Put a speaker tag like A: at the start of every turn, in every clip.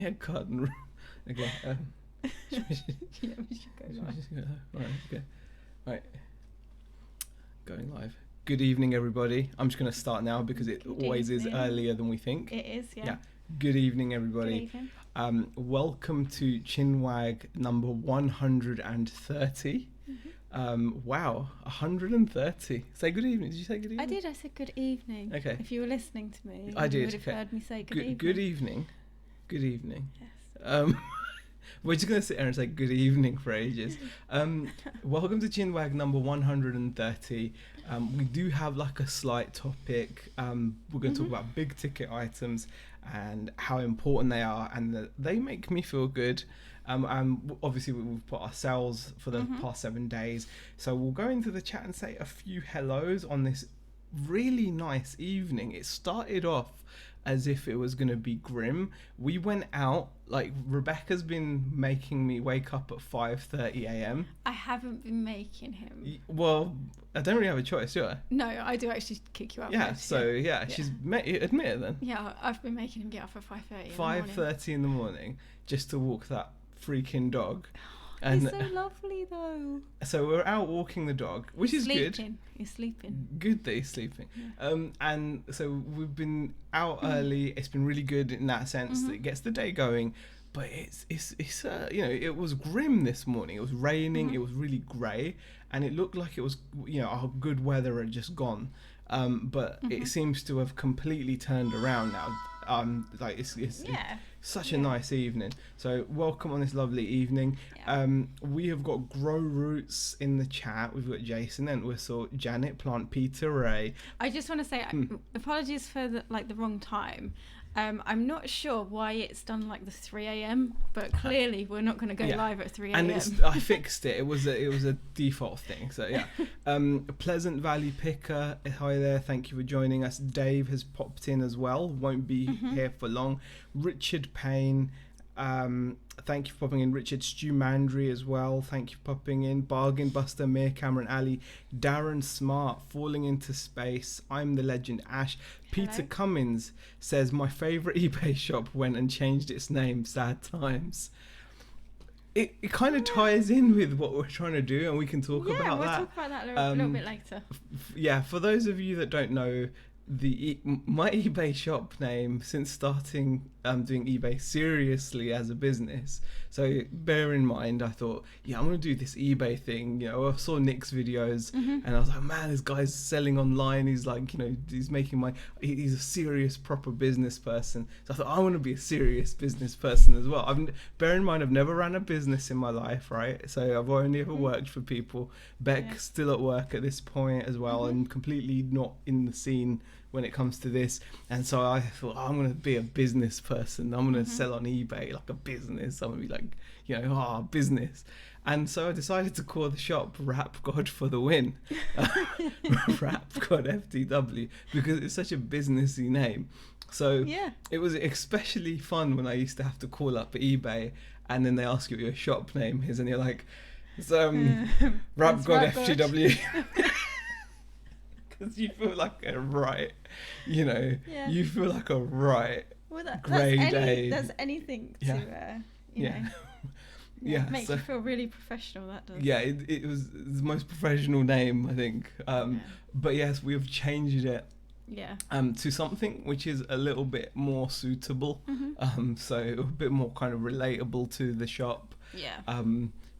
A: Yeah, garden. Okay.
B: Yeah, we should go live.
A: Right. Okay. Right. Going live. Good evening, everybody. I'm just going to start now because it
B: Good
A: always is
B: evening.
A: earlier than we think.
B: It is, yeah.
A: Yeah. Good evening,
B: Good
A: everybody.
B: evening.
A: Welcome to Chinwag number 130. Wow, 130. Say good evening. Did you say good evening?
B: I did. I said good evening.
A: Okay.
B: If you were listening to me,
A: I did.
B: you would have
A: Okay.
B: heard me say good evening.
A: Good evening. Good evening.
B: Yes.
A: We're just going to sit here and say good evening for ages. Welcome to Chinwag number 130. We do have like a slight topic. We're going to talk about big ticket items and how important they are, and that they make me feel good. And obviously we've put our sales for the past 7 days. So we'll go into the chat and say a few hellos on this really nice evening. It started off as if it was going to be grim. We went out, like Rebecca's been making me wake up at 5:30 a.m.
B: I haven't been making him.
A: Well, I don't really have a choice, do I?
B: No, I do actually kick you out.
A: Yeah, so yeah, she's admit it then.
B: Yeah, I've been making him get up at 5:30.
A: 5:30 in the morning just to walk that freaking dog.
B: He's so lovely though.
A: So we're out walking the dog, which is good.
B: He's sleeping.
A: Good that he's sleeping.
B: Yeah.
A: And so we've been out early. It's been really good in that sense that it gets the day going. But it's you know, it was grim this morning. It was raining. It was really grey, and it looked like it was, you know, our good weather had just gone. But it seems to have completely turned around now. Like it's such a nice evening. So welcome on this lovely evening. We have got Grow Roots in the chat. We've got Jason Entwistle, Janet Plant, Peter Ray.
B: I just want to say apologies for the wrong time. I'm not sure why it's done like the 3 a.m, but clearly we're not going to go live at 3 a.m.
A: And I fixed it. It was a default thing. So yeah. Pleasant Valley Picker, hi there. Thank you for joining us. Dave has popped in as well. Won't be here for long. Richard Payne. Thank you for popping in. Richard Stu Mandry as well. Thank you for popping in. Bargain Buster, Mir Cameron Ali, Darren Smart, Falling into Space, I'm the Legend Ash.
B: Hello.
A: Peter Cummins says my favourite eBay shop went and changed its name. Sad times. It kind of ties in with what we're trying to do, and we can talk about that.
B: Yeah, we'll talk about that a little bit later.
A: Yeah, for those of you that don't know, my eBay shop name since starting doing eBay seriously as a business, so bear in mind I thought, yeah, I'm gonna do this eBay thing. You know, I saw Nick's videos and I was like, man, this guy's selling online. He's like, you know, he's a serious proper business person. So I thought, I want to be a serious business person as well. Bear in mind, I've never ran a business in my life, right? So I've only ever worked for people. Beck's still at work at this point as well, and completely not in the scene when it comes to this. And so I thought, I'm going to be a business person. I'm going to sell on eBay like a business. I'm going to be like, you know, business. And so I decided to call the shop Rap God for the Win. Rap God FTW, because it's such a businessy name. So it was especially fun when I used to have to call up eBay and then they ask you what your shop name is and you're like, it's Rap God FTW. Because you feel like a right, you know, you feel like a right grade A.
B: That's anything to, you know, makes you feel really professional, that does.
A: Yeah, it was the most professional name, I think. But yes, we have changed it to something which is a little bit more suitable. So a bit more kind of relatable to the shop.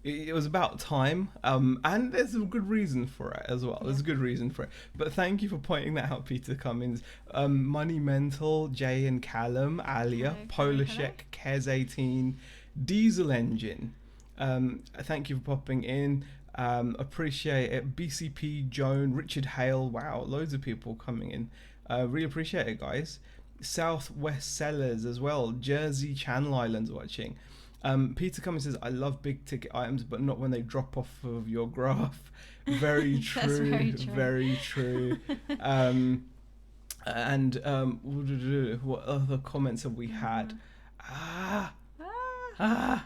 A: It was about time, and there's a good reason for it as well. There's a good reason for it. But thank you for pointing that out, Peter Cummins. Money Mental, Jay and Callum, Alia, Polashek, Kez18, Diesel Engine. Thank you for popping in. Appreciate it. BCP, Joan, Richard Hale. Wow, loads of people coming in. Really appreciate it, guys. Southwest Sellers as well. Jersey Channel Islands watching. Peter Cummins says, I love big ticket items, but not when they drop off of your graph. Very true. Very true. And what other comments have we had? God,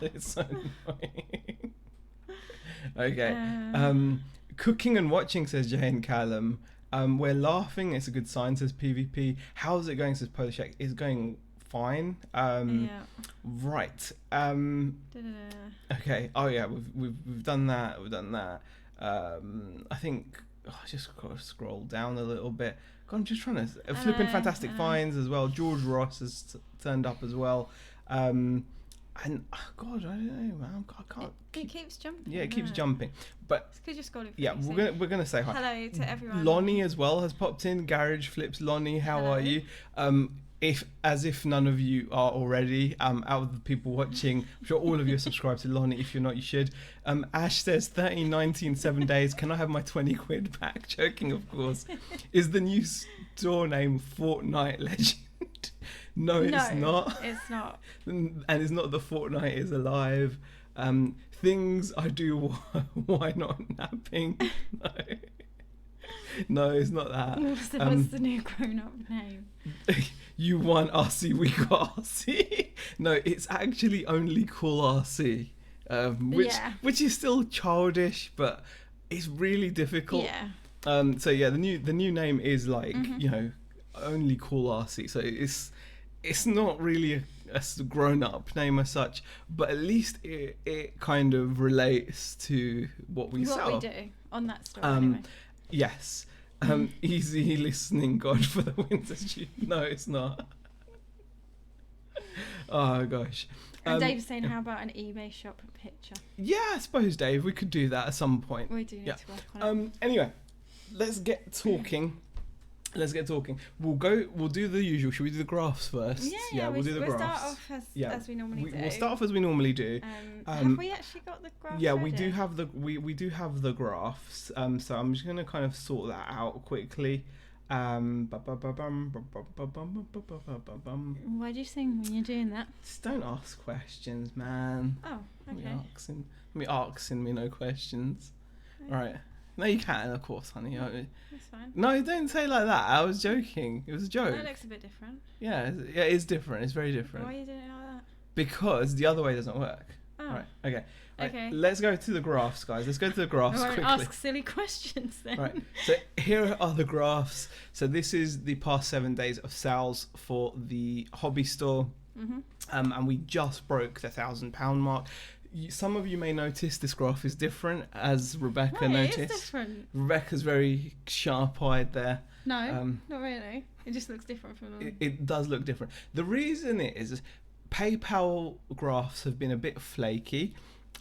A: it's so annoying. Okay. Cooking and watching, says Jane Callum. We're laughing, it's a good sign, says PvP. How's it going, says Polishek? It's going fine. Right. Okay. Oh yeah, we've done that. We've done that. I think I just got to scroll down a little bit. God, I'm just trying to flipping fantastic finds as well. George Ross has turned up as well. And God, I don't know, man. I can't.
B: It keeps jumping.
A: Yeah, it keeps jumping. But
B: it's because you're scrolling.
A: Yeah, we're gonna say hi.
B: Hello to everyone.
A: Lonnie as well has popped in. Garage Flips. Lonnie, how are you? If none of you are already, out of the people watching, I'm sure all of you are subscribed to Lonnie. If you're not, you should. Ash says 13, 19, 7 days. Can I have my 20 quid back? Joking, of course. Is the new store name Fortnite Legend? No, it's not.
B: It's not.
A: And it's not the Fortnite is alive. Things I do, why not napping? No. No, it's not that.
B: What's the new grown-up name?
A: You won RC, we got RC. No, it's actually only cool RC, which is still childish, but it's really difficult.
B: Yeah.
A: So yeah, the new name is like only cool RC. So it's not really a grown-up name as such, but at least it kind of relates to what we sell.
B: What we do on that store anyway.
A: Yes. Easy listening, God, for the winter student. No, it's not. Oh gosh.
B: And Dave's saying, how about an eBay shop picture?
A: Yeah, I suppose, Dave, we could do that at some point.
B: We do need to work on it.
A: Anyway, let's get talking. We'll do the usual. Should we do the graphs first?
B: Yeah,
A: we'll do the graphs.
B: Start off as we normally do.
A: We'll start off as we normally do.
B: Have we actually got the graphs?
A: Yeah,
B: ready?
A: we do have the graphs. So I'm just gonna kind of sort that out quickly. Why
B: do you sing when you're doing that?
A: Just don't ask questions, man.
B: Oh, okay.
A: Me asking me no questions. All right. No, you can, of course, honey.
B: That's fine.
A: No, don't say it like that. I was joking. It was a joke.
B: That looks a bit different.
A: Yeah, it is different. It's very different.
B: Why are you doing it like that?
A: Because the other way doesn't work.
B: Oh.
A: Right. Okay.
B: Okay.
A: Let's go to the graphs, guys. Let's go to the graphs quickly.
B: Ask silly questions then.
A: Right. So here are the graphs. So this is the past 7 days of sales for the hobby store.
B: Mm-hmm.
A: And we just broke the £1,000 mark. Some of you may notice this graph is different, as Rebecca noticed.
B: It is different.
A: Rebecca's very sharp-eyed there.
B: No, not really. It just looks different from them.
A: It does look different. The reason is PayPal graphs have been a bit flaky.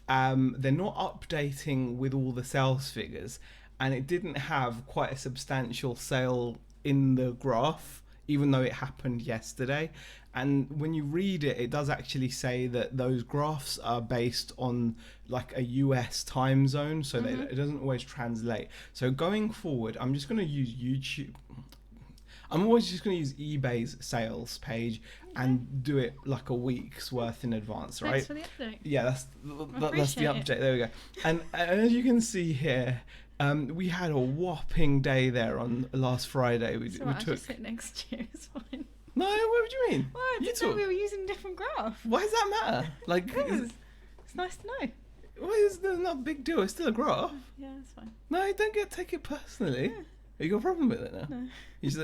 A: They're not updating with all the sales figures, and it didn't have quite a substantial sale in the graph, even though it happened yesterday. And when you read it, it does actually say that those graphs are based on like a US time zone, so that it doesn't always translate. So going forward, I'm just going to use YouTube. I'm always just going to use eBay's sales page and do it like a week's worth in advance, right?
B: Thanks for the update.
A: Yeah, that's the update. There we go. And as you can see here, we had a whopping day there on last Friday. We
B: I'll
A: took.
B: just sit next to you. It's fine.
A: No, what do you mean?
B: Well, I didn't know we were using different graphs.
A: Why does that matter? Like,
B: it's nice to know.
A: Well, it's not a big deal. It's still a graph.
B: Yeah, it's fine.
A: No, don't take it personally. Yeah. Have you got a problem with it now?
B: No.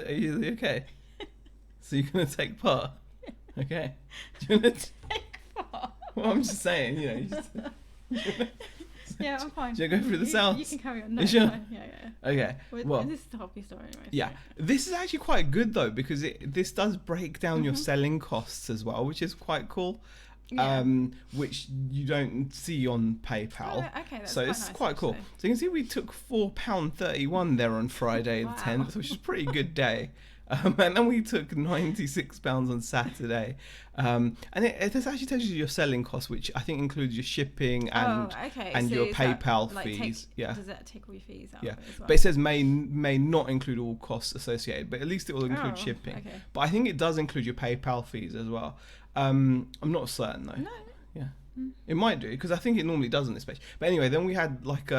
A: Are you okay? So you're gonna take part? Okay. Do you wanna
B: take part?
A: Well, I'm just saying.
B: Yeah, I'm fine.
A: Do you go through the sounds?
B: You can carry on. No,
A: you sure?
B: Fine. Yeah.
A: Okay.
B: Well, this is the hobby store anyway.
A: Yeah. This is actually quite good though, because this does break down your selling costs as well, which is quite cool.
B: Yeah.
A: Which you don't see on PayPal.
B: Oh, okay, that's
A: so
B: quite
A: it's
B: nice,
A: quite cool.
B: actually.
A: So you can see we took £4.31 there on Friday the 10th, which is a pretty good day. And then we took £96 on Saturday. And it actually tells you your selling costs, which I think includes your shipping and
B: so
A: your PayPal fees.
B: Does that take all your fees out of it as well?
A: But it says may not include all costs associated, but at least it will include shipping.
B: Okay.
A: But I think it does include your PayPal fees as well. I'm not certain though.
B: No.
A: Yeah. It might do, because I think it normally does on this page. But anyway, then we had like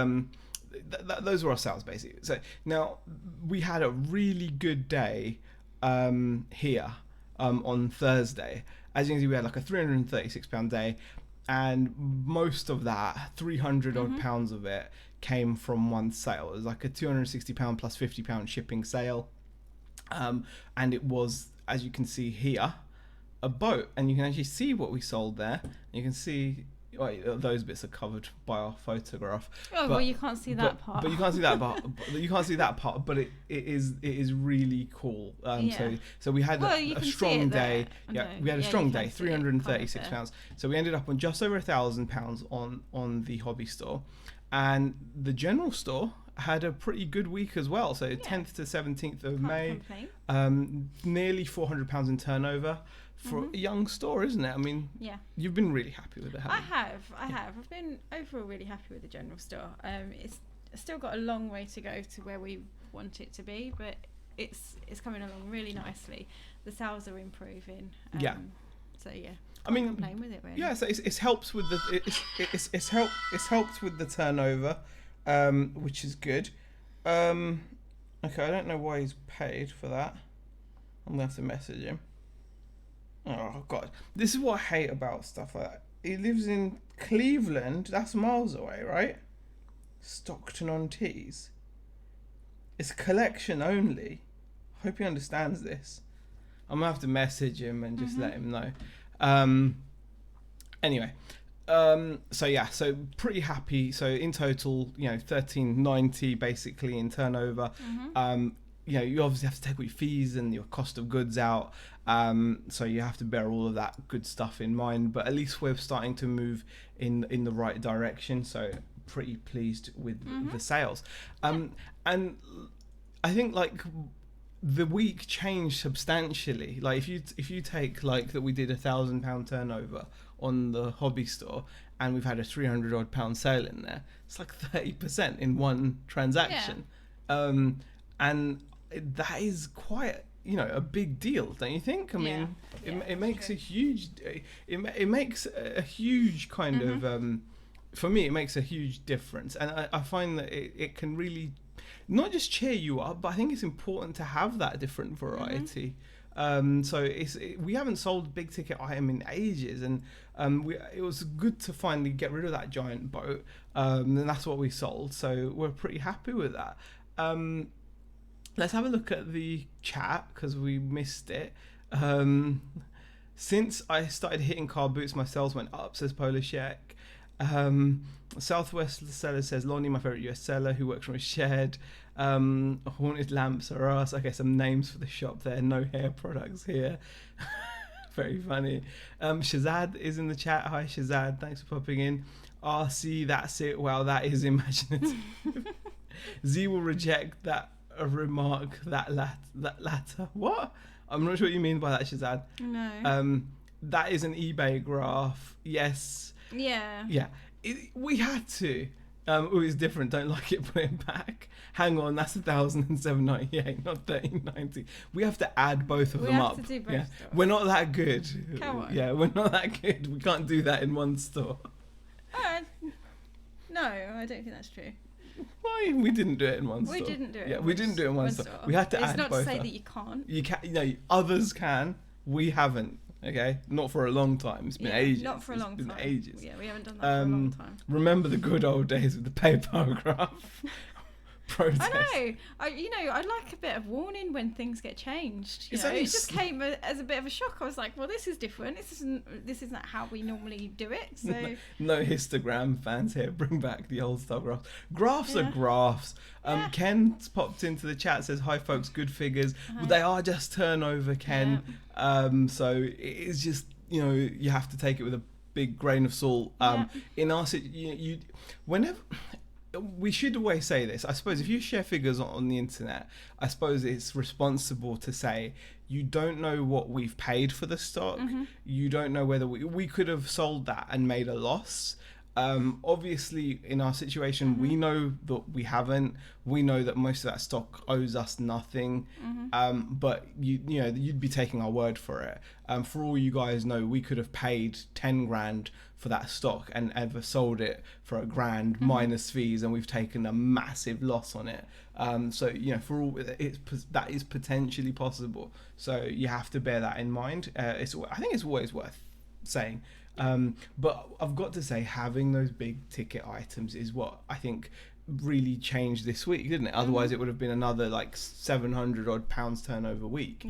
A: those were our sales basically. So now we had a really good day here on Thursday. As you can see, we had like a £336 day, and most of that, 300 odd pounds of it, came from one sale. It was like a £260 plus £50 shipping sale, and it was, as you can see here, a boat, and you can actually see what we sold there. You can see. Those bits are covered by our photograph.
B: Well, you can't see that part.
A: But you can't see that part. You can't see that part. But it is really cool. So we had a strong day. Yeah, we had a strong day. £336. So we ended up on just over £1,000 on the hobby store, and the general store had a pretty good week as well. So 10th to 17th of May, nearly £400 in turnover. For a young store, isn't it? I mean, you've been really happy with it, haven't you?
B: I have. I've been overall really happy with the general store. It's still got a long way to go to where we want it to be, but it's coming along really nicely. The sales are improving. So
A: I mean,
B: complain with it really.
A: Yeah, so it's helped with the it's helped with the turnover, which is good. Okay, I don't know why he's paid for that. I'm gonna have to message him. Oh God, this is what I hate about stuff like that. He lives in Cleveland. That's miles away, right? Stockton-on-Tees. It's collection only. I hope he understands this. I'm gonna have to message him and just let him know. Anyway, so pretty happy. So in total, $1,390 basically in turnover. You obviously have to take all your fees and your cost of goods out. So you have to bear all of that good stuff in mind. But at least we're starting to move in the right direction. So pretty pleased with the sales. And I think the week changed substantially. Like if you take that we did £1,000 turnover on the hobby store, and we've had a £300 sale in there. It's like 30% in one transaction. And that is quite a big deal, don't you think? I mean, it makes a huge it makes a huge kind of for me it makes a huge difference, and I find that it can really not just cheer you up, but I think it's important to have that different variety. So we haven't sold a big ticket item in ages, and it was good to finally get rid of that giant boat, and that's what we sold, so we're pretty happy with that. Let's have a look at the chat because we missed it. Since I started hitting car boots, my sales went up, says Polishek. Southwest seller says, Lonnie, my favourite US seller who works from a shed. Haunted lamps are us. Okay, some names for the shop there. No hair products here. Very funny. Shazad is in the chat. Hi, Shazad. Thanks for popping in. RC, that's it. Wow, that is imaginative. Z will reject that remark, that latter. What? I'm not sure what you mean by that, Shazad.
B: No.
A: That is an eBay graph. Yes.
B: Yeah.
A: We had to. It's different. Don't like it. Put it back. Hang on. That's 1,798, not 1,390. We have to add both of them up.
B: We have to do both.
A: We're not that good.
B: Come on.
A: Yeah, we're not that good. We can't do that in one store.
B: No, I don't think that's true.
A: Why? We didn't do it in one store.
B: We didn't do it.
A: Yeah, we didn't do it in one store. We had to add both.
B: It's not to say that you can't.
A: You can. Others can. We haven't. Okay, not for a long time. It's been ages.
B: Not for a long time.
A: It's been ages.
B: Yeah, we haven't done that for a long time.
A: Remember the good old days with the paper graph protest.
B: I know. I'd like a bit of warning when things get changed. It just came as a bit of a shock. I was like, well, this is different. This isn't how we normally do it. So
A: no histogram fans here. Bring back the old style graphs. Graphs are graphs. Ken's popped into the chat, says, hi folks, good figures. Well, they are just turnover, Ken. So it is just, you have to take it with a big grain of salt. In our situation, whenever... We should always say this. I suppose if you share figures on the internet, I suppose it's responsible to say you don't know what we've paid for the stock. You don't know whether we could have sold that and made a loss. Obviously, in our situation, we know that we haven't. We know that most of that stock owes us nothing. But you'd be taking our word for it. For all you guys know, we could have paid 10 grand for that stock and ever sold it for £1,000 minus fees, and we've taken a massive loss on it. So for all that is potentially possible. So you have to bear that in mind. I think it's always worth saying. But I've got to say, having those big ticket items is what I think really changed this week, didn't it? Otherwise it would have been another £700 odd turnover week.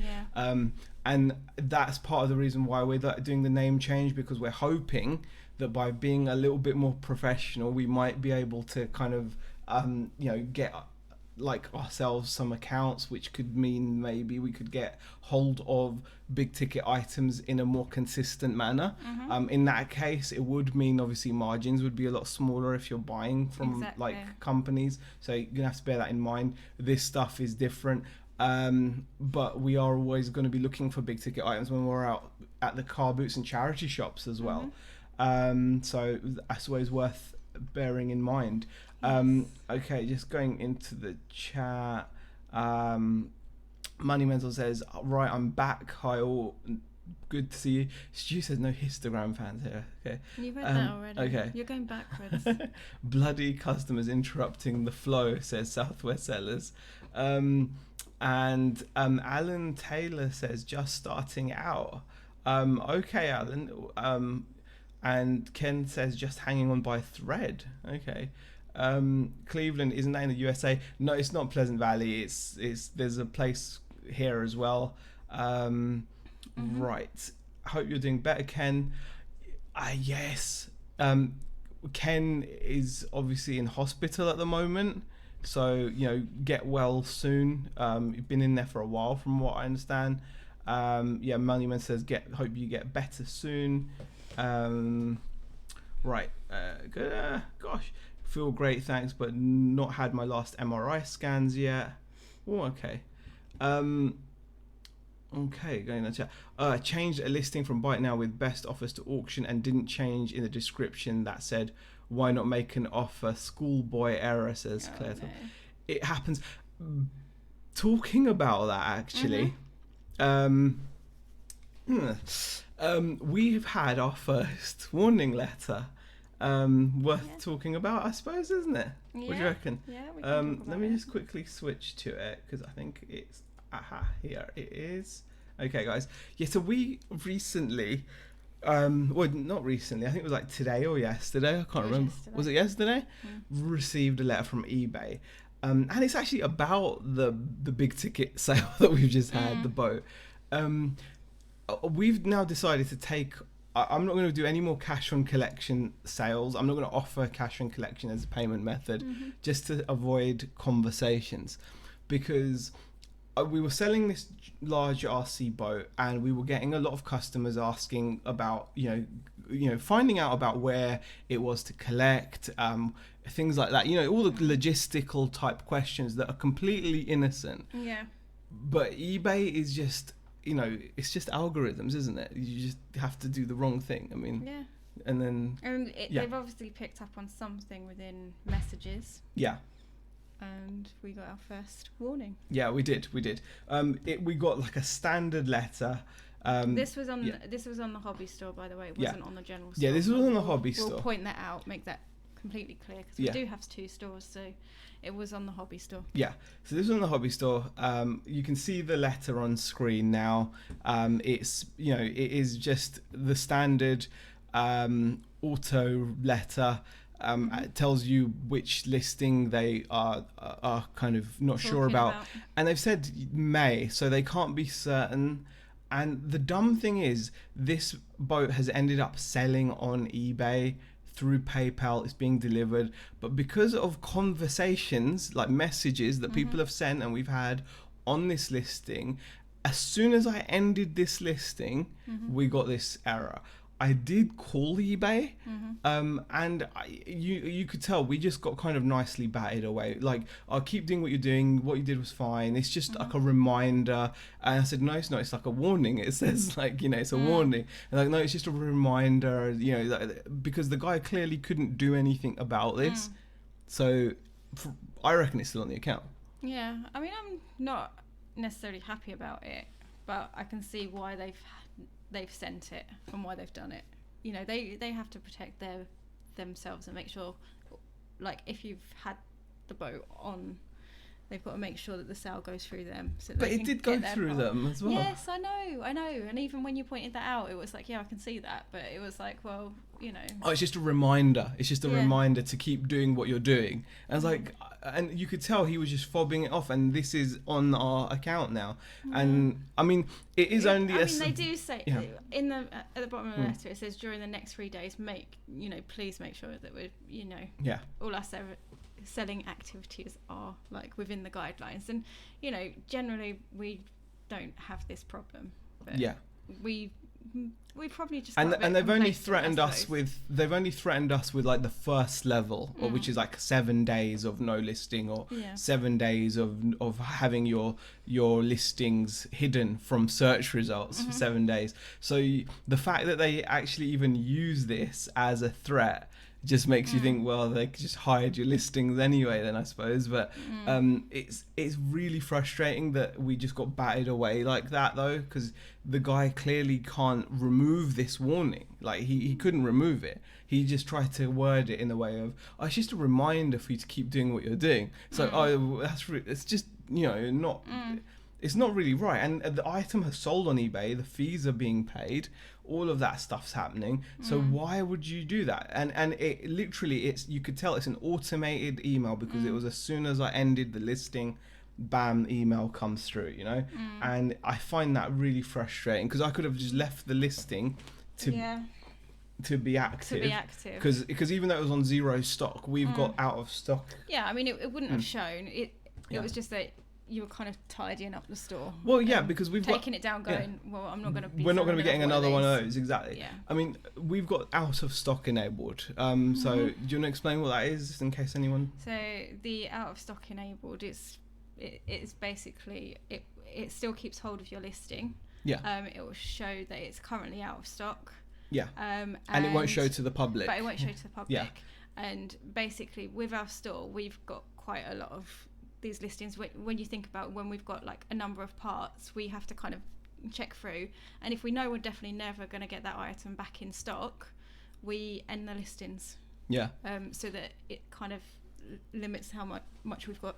A: And that's part of the reason why we're doing the name change, because we're hoping that by being a little bit more professional, we might be able to kind of get like ourselves some accounts, which could mean maybe we could get hold of big ticket items in a more consistent manner. In that case, it would mean obviously margins would be a lot smaller if you're buying from like companies, so you're gonna have to bear that in mind. This stuff is different, but we are always going to be looking for big ticket items when we're out at the car boots and charity shops as well. So that's always worth bearing in mind. Okay, just going into the chat. Money Mental says, right, I'm back. Hi all, good to see you. Stu says no histogram fans here. Okay,
B: you've read that already.
A: Okay,
B: you're going backwards.
A: Bloody customers interrupting the flow, says Southwest Sellers. And Alan Taylor says just starting out. Okay, Alan. And Ken says just hanging on by a thread. Okay. Cleveland, isn't that in the USA? No, it's not Pleasant Valley. It's there's a place here as well. Right. Hope you're doing better, Ken. Yes. Ken is obviously in hospital at the moment, so get well soon. You've been in there for a while, from what I understand. Moneyman says hope you get better soon. Right. Good. Gosh, feel great, thanks, but not had my last MRI scans yet. Oh, okay. Okay, going to chat. Changed a listing from Byte Now with best offers to auction and didn't change in the description that said, why not make an offer? Schoolboy error, says Claire. No. It happens. Talking about that, actually, we've had our first warning letter. Worth talking about, I suppose, isn't it? What do you reckon?
B: Yeah, we can talk about
A: let me just quickly switch to it, because I think it's here it is. Okay, guys. Yeah, so we recently, well, not recently, I think it was like today or yesterday, I can't remember. Was it yesterday? Received a letter from eBay, and it's actually about the big ticket sale that we've just had, the boat. We've now decided to take, I'm not going to do any more cash on collection sales. I'm not going to offer cash on collection as a payment method, just to avoid conversations, because we were selling this large RC boat and we were getting a lot of customers asking about, finding out about where it was to collect, things like that, all the logistical type questions that are completely innocent.
B: Yeah.
A: But eBay is just, it's just algorithms, isn't it? You just have to do the wrong thing. I mean,
B: yeah.
A: And then
B: they've obviously picked up on something within messages.
A: Yeah.
B: And we got our first warning.
A: Yeah, we did. We got like a standard letter.
B: This was on the hobby store, by the way. It wasn't on the general store.
A: Yeah, this was on the hobby store.
B: We'll point that out, make that completely clear, because we do have 2 stores, so it was on the hobby store. Yeah,
A: so this was on the hobby store. You can see the letter on screen now. It's it is just the standard auto letter. It tells you which listing they are kind of not sure about, and they've said May, so they can't be certain. And the dumb thing is, this boat has ended up selling on eBay through PayPal. It's being delivered, but because of conversations, like messages that people have sent and we've had on this listing, as soon as I ended this listing, we got this error. I did call eBay, and you could tell we just got kind of nicely batted away. Like, I'll keep doing what you're doing. What you did was fine. It's just like a reminder. And I said, no, it's not. It's like a warning. It says like, it's a warning. And like, no, it's just a reminder. Because the guy clearly couldn't do anything about this. So I reckon it's still on the account.
B: Yeah, I mean, I'm not necessarily happy about it, but I can see why they've sent it and why they've done it. They have to protect themselves and make sure, like, if you've had the boat on they've got to make sure that the sale goes through them. So
A: But
B: they
A: it
B: can
A: did go
B: get their
A: through
B: part.
A: them as well.
B: Yes, I know. And even when you pointed that out, it was like, yeah, I can see that. But it was like, well, you know.
A: Oh, it's just a reminder. It's just a
B: Yeah.
A: reminder to keep doing what you're doing. And it's like, and you could tell he was just fobbing it off. And this is on our account now. And I mean, it is only.
B: I mean, they do say
A: Yeah.
B: in the at the bottom of the letter, it says during the next 3 days, please make sure that we're,
A: Yeah.
B: all our selling activities are like within the guidelines. And generally we don't have this problem. But
A: Yeah.
B: we probably just
A: And
B: got a bit
A: they've only
B: complacent,
A: threatened
B: I
A: us
B: suppose.
A: with like the first level, or which is like 7 days of no listing, or 7 days of having your listings hidden from search results for 7 days. So the fact that they actually even use this as a threat just makes you think, well, they could just hide your listings anyway then, I suppose. But it's really frustrating that we just got batted away like that, though, because the guy clearly can't remove this warning. Like he couldn't remove it. He just tried to word it in the way of, oh, it's just a reminder for you to keep doing what you're doing. So it's just not it's not really right. And the item has sold on eBay, the fees are being paid, all of that stuff's happening. So why would you do that? And it literally, you could tell it's an automated email, because it was as soon as I ended the listing, bam, email comes through, and I find that really frustrating, because I could have just left the listing to be active. Because even though it was on zero stock, we've got out of stock.
B: Yeah, I mean, it wouldn't have shown. It was just that you were kind of tidying up the store.
A: Well, yeah, because we've
B: taking it down, going, well, I'm not going to be.
A: We're not going to be getting another one of those. Exactly.
B: Yeah.
A: I mean, we've got out of stock enabled. So do you want to explain what that is, just in case anyone?
B: So the out of stock enabled, it's basically it still keeps hold of your listing.
A: Yeah.
B: It will show that it's currently out of stock.
A: Yeah. And it won't show to the public.
B: But it won't show to the public.
A: Yeah.
B: And basically, with our store, we've got quite a lot of these listings. When you think about when we've got like a number of parts, we have to kind of check through. And if we know we're definitely never going to get that item back in stock, we end the listings.
A: Yeah.
B: So that it kind of limits how much we've got,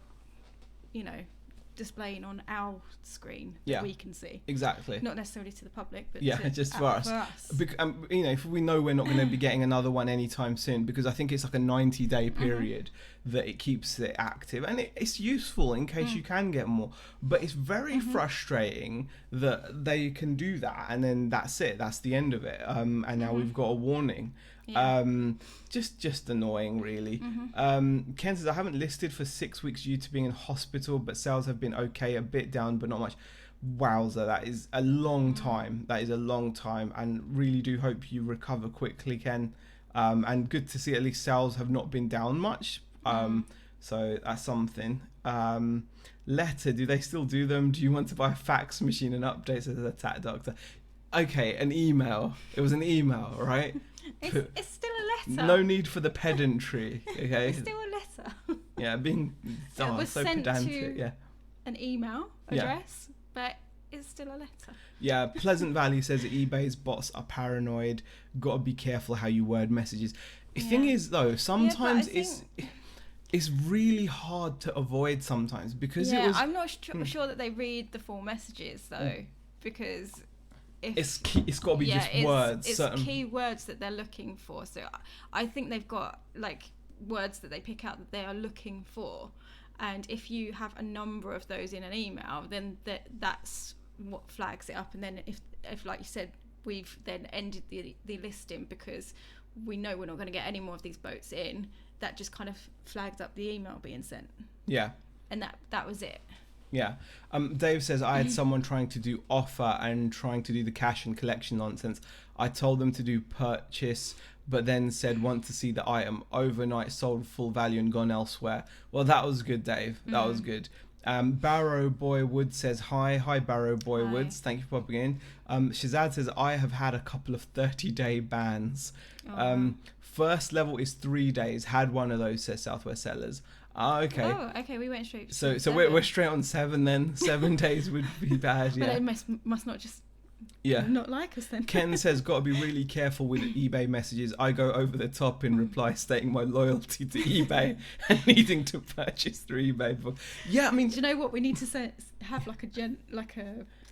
B: displaying on our screen that we can see.
A: Exactly.
B: Not necessarily to the public, but
A: just for us. If we know we're not going to be getting another one anytime soon, because I think it's like a 90-day period that it keeps it active, and it's useful in case you can get more. But it's very frustrating that they can do that, and then that's it. That's the end of it. And now we've got a warning. Yeah. Just annoying, really. Ken says, I haven't listed for 6 weeks due to being in hospital, but sales have been okay, a bit down, but not much. Wowza, that is a long time. That is a long time, and really do hope you recover quickly, Ken. And good to see at least sales have not been down much. So that's something. Letter, do they still do them? Do you want to buy a fax machine and updates as a tat doctor? Okay, an email. It was an email, right?
B: It's still a letter.
A: No need for the pedantry, okay?
B: It's still a letter.
A: Yeah, being
B: it was
A: so
B: sent
A: pedantic.
B: to an email address, but it's still a letter.
A: Yeah, Pleasant Valley says that eBay's bots are paranoid. Got to be careful how you word messages. The thing is, though, sometimes it's really hard to avoid sometimes, because
B: I'm not sure that they read the full messages though, because
A: it's got to be just words.
B: It's key words that they're looking for. So I think they've got like words that they pick out that they are looking for, and if you have a number of those in an email, then that's what flags it up. And then if like you said, we've then ended the listing because we know we're not going to get any more of these boats in, that just kind of flagged up the email being sent. Yeah. And that was it.
A: Yeah. Dave says, I had someone trying to do offer and trying to do the cash and collection nonsense. I told them to do purchase, but then said want to see the item overnight, sold full value and gone elsewhere. Well, that was good, Dave. That was good. Barrow Boy Woods says, hi Barrow Boy Woods, thank you for popping in. Shazad says, I have had a couple of 30-day bans. First level is 3 days, had one of those, says Southwest Sellers. Okay.
B: Oh, okay, we went straight.
A: So we're straight on 7 then. 7 days would be bad. Yeah.
B: But it must not just
A: Yeah.
B: not like us then.
A: Ken says, got to be really careful with eBay messages. I go over the top in reply stating my loyalty to eBay and needing to purchase through eBay. Yeah, I mean...
B: Do you know what? We need to have like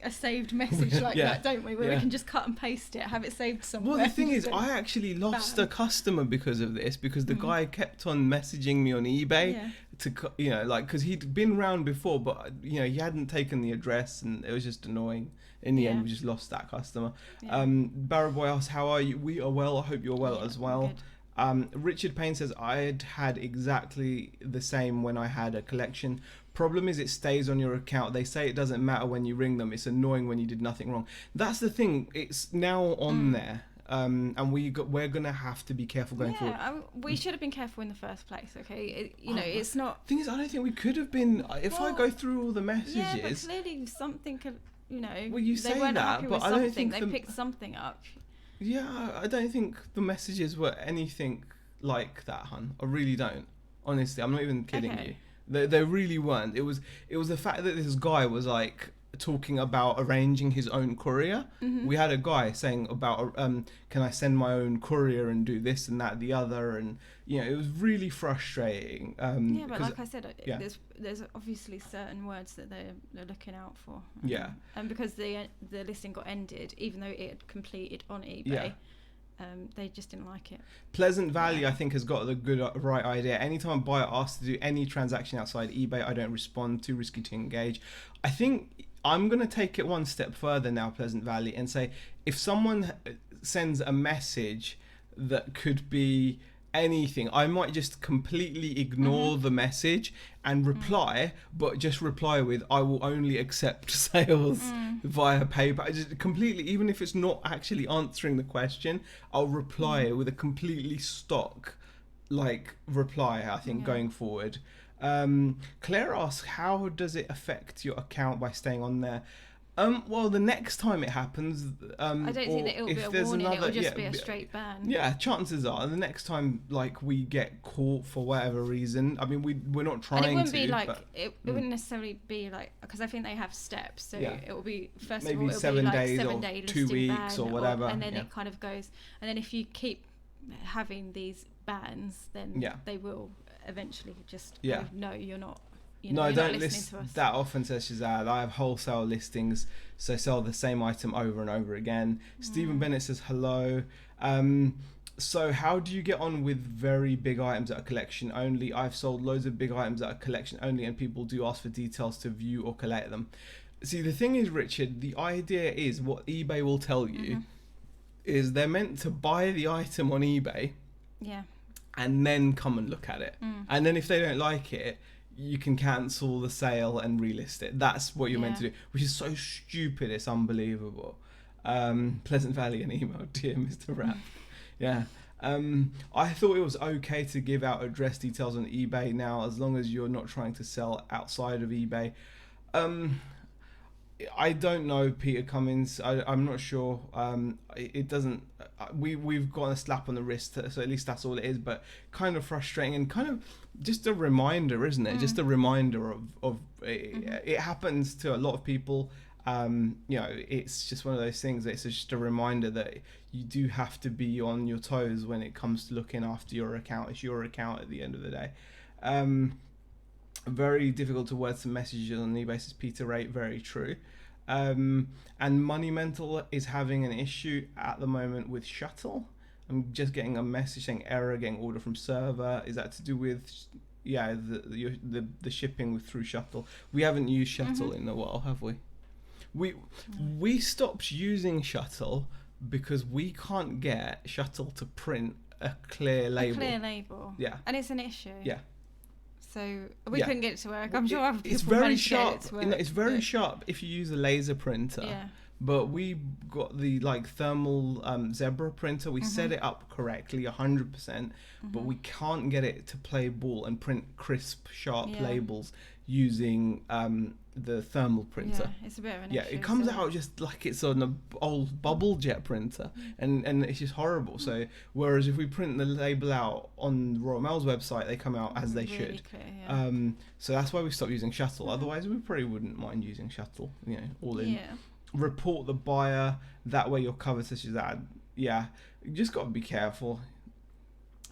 B: a saved message like that, don't we? Where we can just cut and paste it, have it saved somewhere.
A: Well, the thing is, I actually lost a customer because of this, because the guy kept on messaging me on eBay to, you know, like, because he'd been round before, but, you know, he hadn't taken the address and it was just annoying. In the end, we just lost that customer. Barrow Boy asks, how are you? We are well. I hope you're well as well. Richard Payne says, I'd had exactly the same when I had a collection. Problem is, it stays on your account. They say it doesn't matter when you ring them. It's annoying when you did nothing wrong. That's the thing. It's now on there. And we're gonna have to be careful going forward.
B: We should have been careful in the first place. Okay, it's not.
A: Thing is, I don't think we could have been. If I go through all the messages,
B: but clearly something could.
A: Well, you say
B: they weren't
A: that,
B: happy
A: but
B: with
A: I don't
B: something.
A: think
B: they picked something up.
A: Yeah, I don't think the messages were anything like that, hun. I really don't. Honestly, I'm not even kidding you. They really weren't. It was the fact that this guy was like talking about arranging his own courier. We had a guy saying about can I send my own courier and do this and that, the other, and you know, it was really frustrating.
B: But like I said, there's obviously certain words that they're looking out for. And because the listing got ended, even though it had completed on eBay. They just didn't like it.
A: Pleasant Valley, I think, has got the right idea. Anytime a buyer asks to do any transaction outside eBay, I don't respond. Too risky to engage. I think I'm going to take it one step further now, Pleasant Valley, and say if someone sends a message that could be anything, I might just completely ignore the message and reply, but just reply with, I will only accept sales via PayPal. Just completely, even if it's not actually answering the question, I'll reply with a completely stock reply, I think, going forward. Claire asks, how does it affect your account by staying on there? Well, the next time it happens,
B: I don't think that it'll be a warning. It'll just be a straight ban.
A: Yeah, chances are the next time, like, we get caught for whatever reason. I mean, we're not trying to.
B: And it wouldn't be like it wouldn't necessarily be like, because I think they have steps. So it will be
A: maybe
B: of all, it'll
A: 7
B: be like
A: days
B: 7
A: or
B: day
A: 2 weeks or whatever,
B: and then it kind of goes. And then if you keep having these bans, then they will eventually just go, no, you're not.
A: No, don't list that often, says Shazad. I have wholesale listings, so sell the same item over and over again. Stephen Bennett says hello. So how do you get on with very big items that are collection only? I've sold loads of big items that are collection only, and people do ask for details to view or collect them. See, the thing is, Richard, the idea is what eBay will tell you is they're meant to buy the item on eBay, and then come and look at it, and then if they don't like it, you can cancel the sale and relist it. That's what you're meant to do, which is so stupid. It's unbelievable. Pleasant Valley an email, dear Mr. Rapp. I thought it was okay to give out address details on eBay now, as long as you're not trying to sell outside of eBay. I don't know, Peter Cummins. I'm not sure. It doesn't. We've got a slap on the wrist, so at least that's all it is. But kind of frustrating and kind of just a reminder, isn't it? Just a reminder of it happens to a lot of people. It's just one of those things. It's just a reminder that you do have to be on your toes when it comes to looking after your account. It's your account at the end of the day. Very difficult to word some messages on eBay, says Peter Rate. Very true. And Money Mental is having an issue at the moment with Shuttle. I'm just getting a message saying error, getting order from server. Is that to do with the shipping through Shuttle? We haven't used Shuttle in a while, have we? We stopped using Shuttle because we can't get Shuttle to print a clear label. Yeah.
B: And it's an issue.
A: Yeah.
B: So we couldn't get it to work. I'm sure other people
A: it's very
B: managed
A: sharp.
B: to get it to work,
A: it's very sharp if you use a laser printer.
B: Yeah.
A: But we got the thermal zebra printer. We set it up correctly, 100%, but we can't get it to play ball and print crisp, sharp labels using the thermal printer.
B: Yeah, it's a bit of an issue.
A: It comes out just like it's on an old bubble jet printer, and it's just horrible. So whereas if we print the label out on Royal Mail's website, they come out as they
B: really
A: should.
B: Clear,
A: So that's why we stopped using Shuttle. Otherwise, we probably wouldn't mind using Shuttle. All in.
B: Yeah.
A: report the buyer. That way you're covered, such as that. Yeah, you just got to be careful.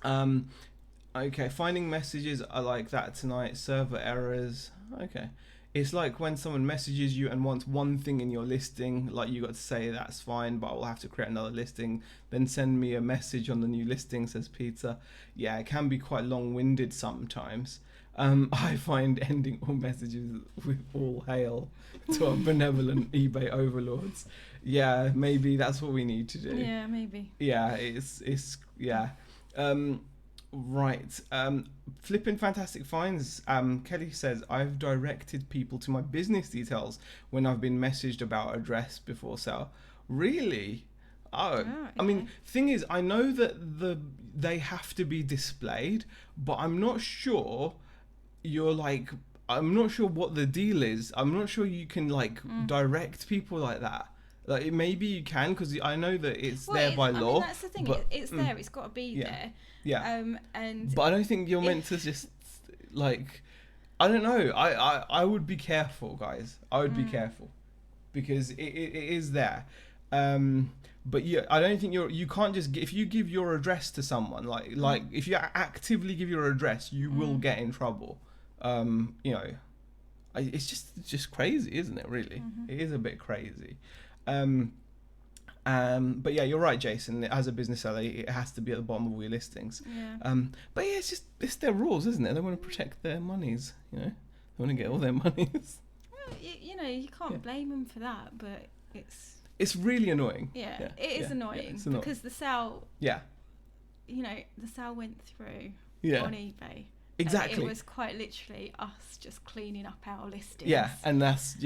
A: Okay, finding messages are like that tonight. Server errors. Okay. It's like when someone messages you and wants one thing in your listing, like you got to say that's fine, but I will have to create another listing. Then send me a message on the new listing, says Peter. Yeah, it can be quite long-winded sometimes. I find ending all messages with all hail to our benevolent eBay overlords. Yeah, maybe that's what we need to do.
B: Yeah, maybe.
A: Yeah, it's yeah. Right. Flipping fantastic finds. Kelly says, I've directed people to my business details when I've been messaged about address before sale. Really? Oh,
B: okay.
A: I mean, thing is, I know that they have to be displayed, but I'm not sure I'm not sure what the deal is. I'm not sure you can direct people like that. Like maybe you can, because I know that it's there by law.
B: I mean, that's the thing. But, it's there. It's got to be there.
A: Yeah.
B: And
A: but I don't think you're meant to just I don't know. I would be careful, guys. I would be careful because it is there. But yeah, I don't think you can't just if you give your address to someone like if you actively give your address, you will get in trouble. It's just crazy, isn't it? Really, it is a bit crazy. But yeah, you're right, Jason. As a business seller, it has to be at the bottom of all your listings.
B: Yeah.
A: But yeah, it's their rules, isn't it? They want to protect their monies. They want to get all their monies.
B: Well, you can't blame them for that, but
A: it's really annoying.
B: Yeah, it is annoying
A: it's annoying
B: because the sale.
A: Yeah.
B: The sale went through on eBay.
A: Exactly.
B: It was quite literally us just cleaning up our listings.
A: Yeah, and that's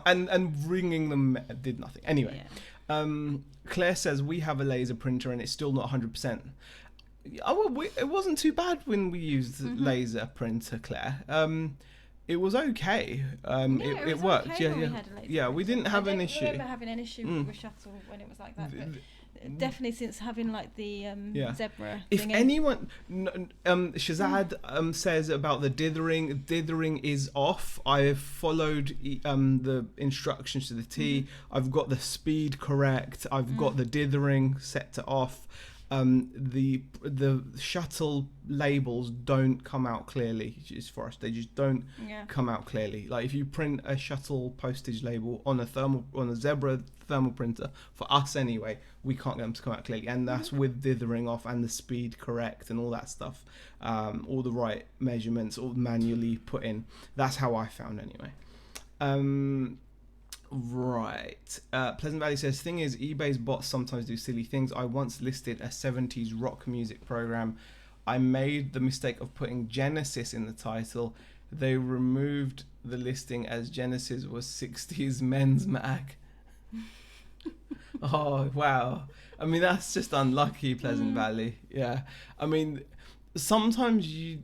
A: and ringing them did nothing. Anyway. Yeah. Claire says we have a laser printer and it's still not 100%. Oh, well, it wasn't too bad when we used laser printer, Claire. It was okay. It worked. Okay we didn't have an issue.
B: I don't remember having an issue with Shuttle when it was like that. But definitely since having the zebra.
A: If anyone, Shazad says about the dithering is off. I've followed the instructions to the T. I've got the speed correct. I've got the dithering set to off. The shuttle labels don't come out clearly just for us. They just don't come out clearly. Like if you print a shuttle postage label on a zebra thermal printer, for us anyway, we can't get them to come out clearly, and that's with dithering off and the speed correct and all that stuff, all the right measurements all manually put in. That's how I found anyway. Right. Pleasant Valley says, thing is, eBay's bots sometimes do silly things. I once listed a 70s rock music program. I made the mistake of putting Genesis in the title. They removed the listing as Genesis was 60s men's mag. Oh, wow. I mean, that's just unlucky, Pleasant Valley. Yeah. I mean, sometimes you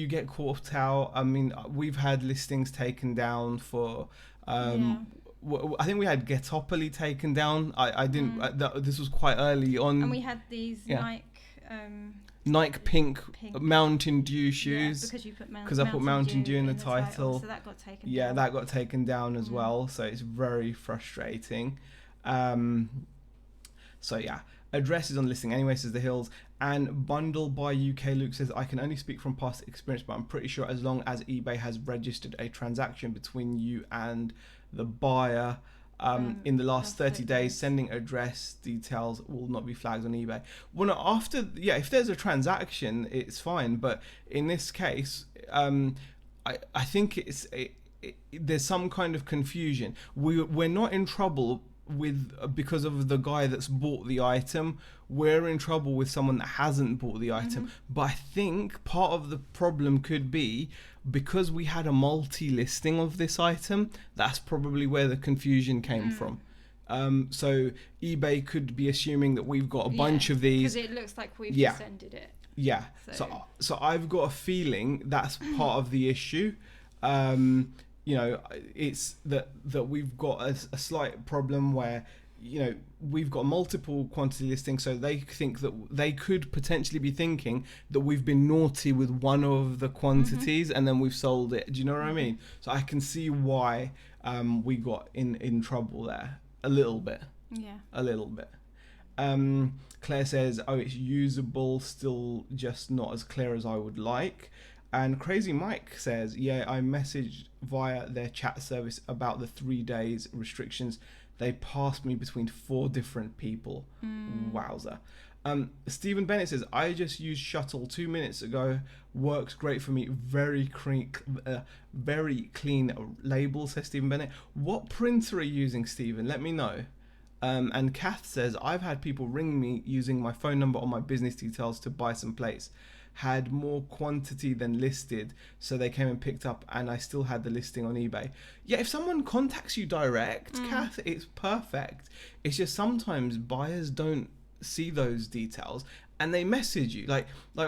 A: get caught out. I mean, we've had listings taken down for... I think we had Getopoly taken down. I didn't. This was quite early on.
B: And we had these
A: Nike pink Mountain Dew shoes.
B: Because you put
A: I put Mountain Dew in the title.
B: So that got taken down.
A: Yeah, that got taken down as well. So it's very frustrating. So yeah, address is on listing anyway, says The Hills. And Bundle by UK Luke says, I can only speak from past experience, but I'm pretty sure as long as eBay has registered a transaction between you and the buyer in the last 30 days, sending address details will not be flagged on eBay. Well, no, if there's a transaction, it's fine. But in this case, I think there's some kind of confusion. We're not in trouble because of the guy that's bought the item. We're in trouble with someone that hasn't bought the item. But I think part of the problem could be because we had a multi-listing of this item. That's probably where the confusion came from. So eBay could be assuming that we've got a bunch of these
B: because it looks like we've descended it.
A: Yeah. So I've got a feeling that's part of the issue. It's that we've got a slight problem where we've got multiple quantity listings, so they think that they could potentially be thinking that we've been naughty with one of the quantities and then we've sold it. Do you know what I mean? So I can see why we got in trouble there a little bit.
B: Yeah.
A: A little bit. Claire says, oh, it's usable, still just not as clear as I would like. And Crazy Mike says, yeah, I messaged via their chat service about the 3 days restrictions. They passed me between 4 different people. Wowza. Stephen Bennett says, I just used Shuttle 2 minutes ago. Works great for me. Very clean label, says Stephen Bennett. What printer are you using, Stephen? Let me know. And Kath says, I've had people ring me using my phone number or my business details to buy some plates. Had more quantity than listed, so they came and picked up, and I still had the listing on eBay. Yeah, if someone contacts you direct, Kath, it's perfect. It's just sometimes buyers don't see those details and they message you. Like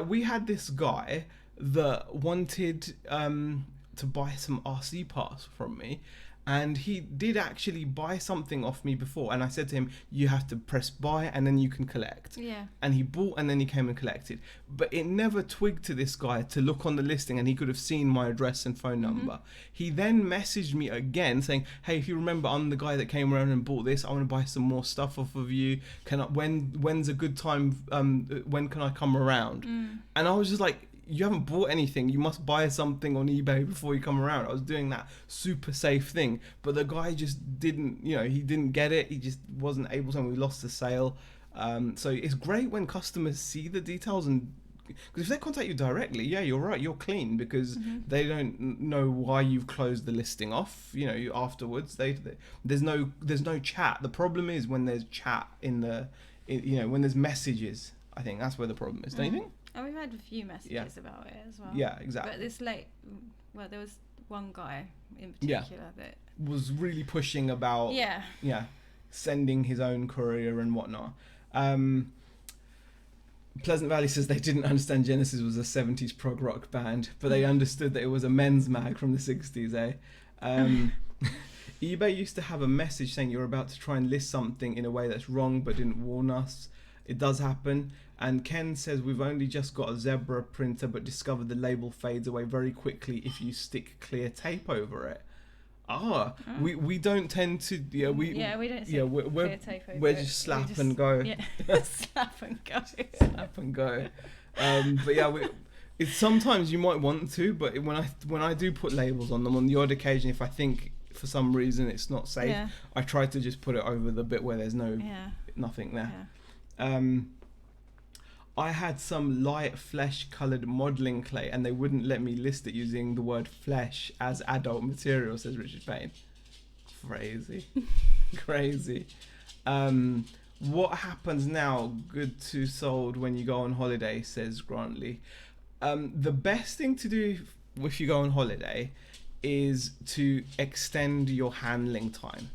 A: we had this guy that wanted to buy some RC parts from me, and he did actually buy something off me before, and I said to him, you have to press buy and then you can collect.
B: Yeah.
A: And he bought and then he came and collected, but it never twigged to this guy to look on the listing, and he could have seen my address and phone number. He then messaged me again saying, hey, if you remember, I'm the guy that came around and bought this. I want to buy some more stuff off of you. When's a good time? When can I come around? And I was just like, you haven't bought anything. You must buy something on eBay before you come around. I was doing that super safe thing, but the guy just didn't, he didn't get it. He just wasn't able to, and we lost the sale. So it's great when customers see the details, and because if they contact you directly, yeah, you're right, you're clean, because they don't know why you've closed the listing off. Afterwards, there's no chat. The problem is when there's chat when there's messages. I think that's where the problem is. Don't you think?
B: And we've had a few messages about it as well.
A: Yeah, exactly.
B: But there was one guy in particular that
A: was really pushing about sending his own courier and whatnot. Pleasant Valley says they didn't understand Genesis was a 70s prog rock band, but they understood that it was a men's mag from the 60s, eBay used to have a message saying you're about to try and list something in a way that's wrong but didn't warn us. It does happen. And Ken says, we've only just got a Zebra printer but discovered the label fades away very quickly if you stick clear tape over it. We don't tend to we don't clear tape over we're just slap and go.
B: Slap and go.
A: Slap and go. But yeah, it's sometimes you might want to, but when I do put labels on them on the odd occasion, if I think for some reason it's not safe, I try to just put it over the bit where there's nothing there. I had some light flesh coloured modelling clay and they wouldn't let me list it using the word flesh as adult material, says Richard Payne. Crazy. What happens now, good to sold, when you go on holiday, says Grantley. The best thing to do if you go on holiday is to extend your handling time.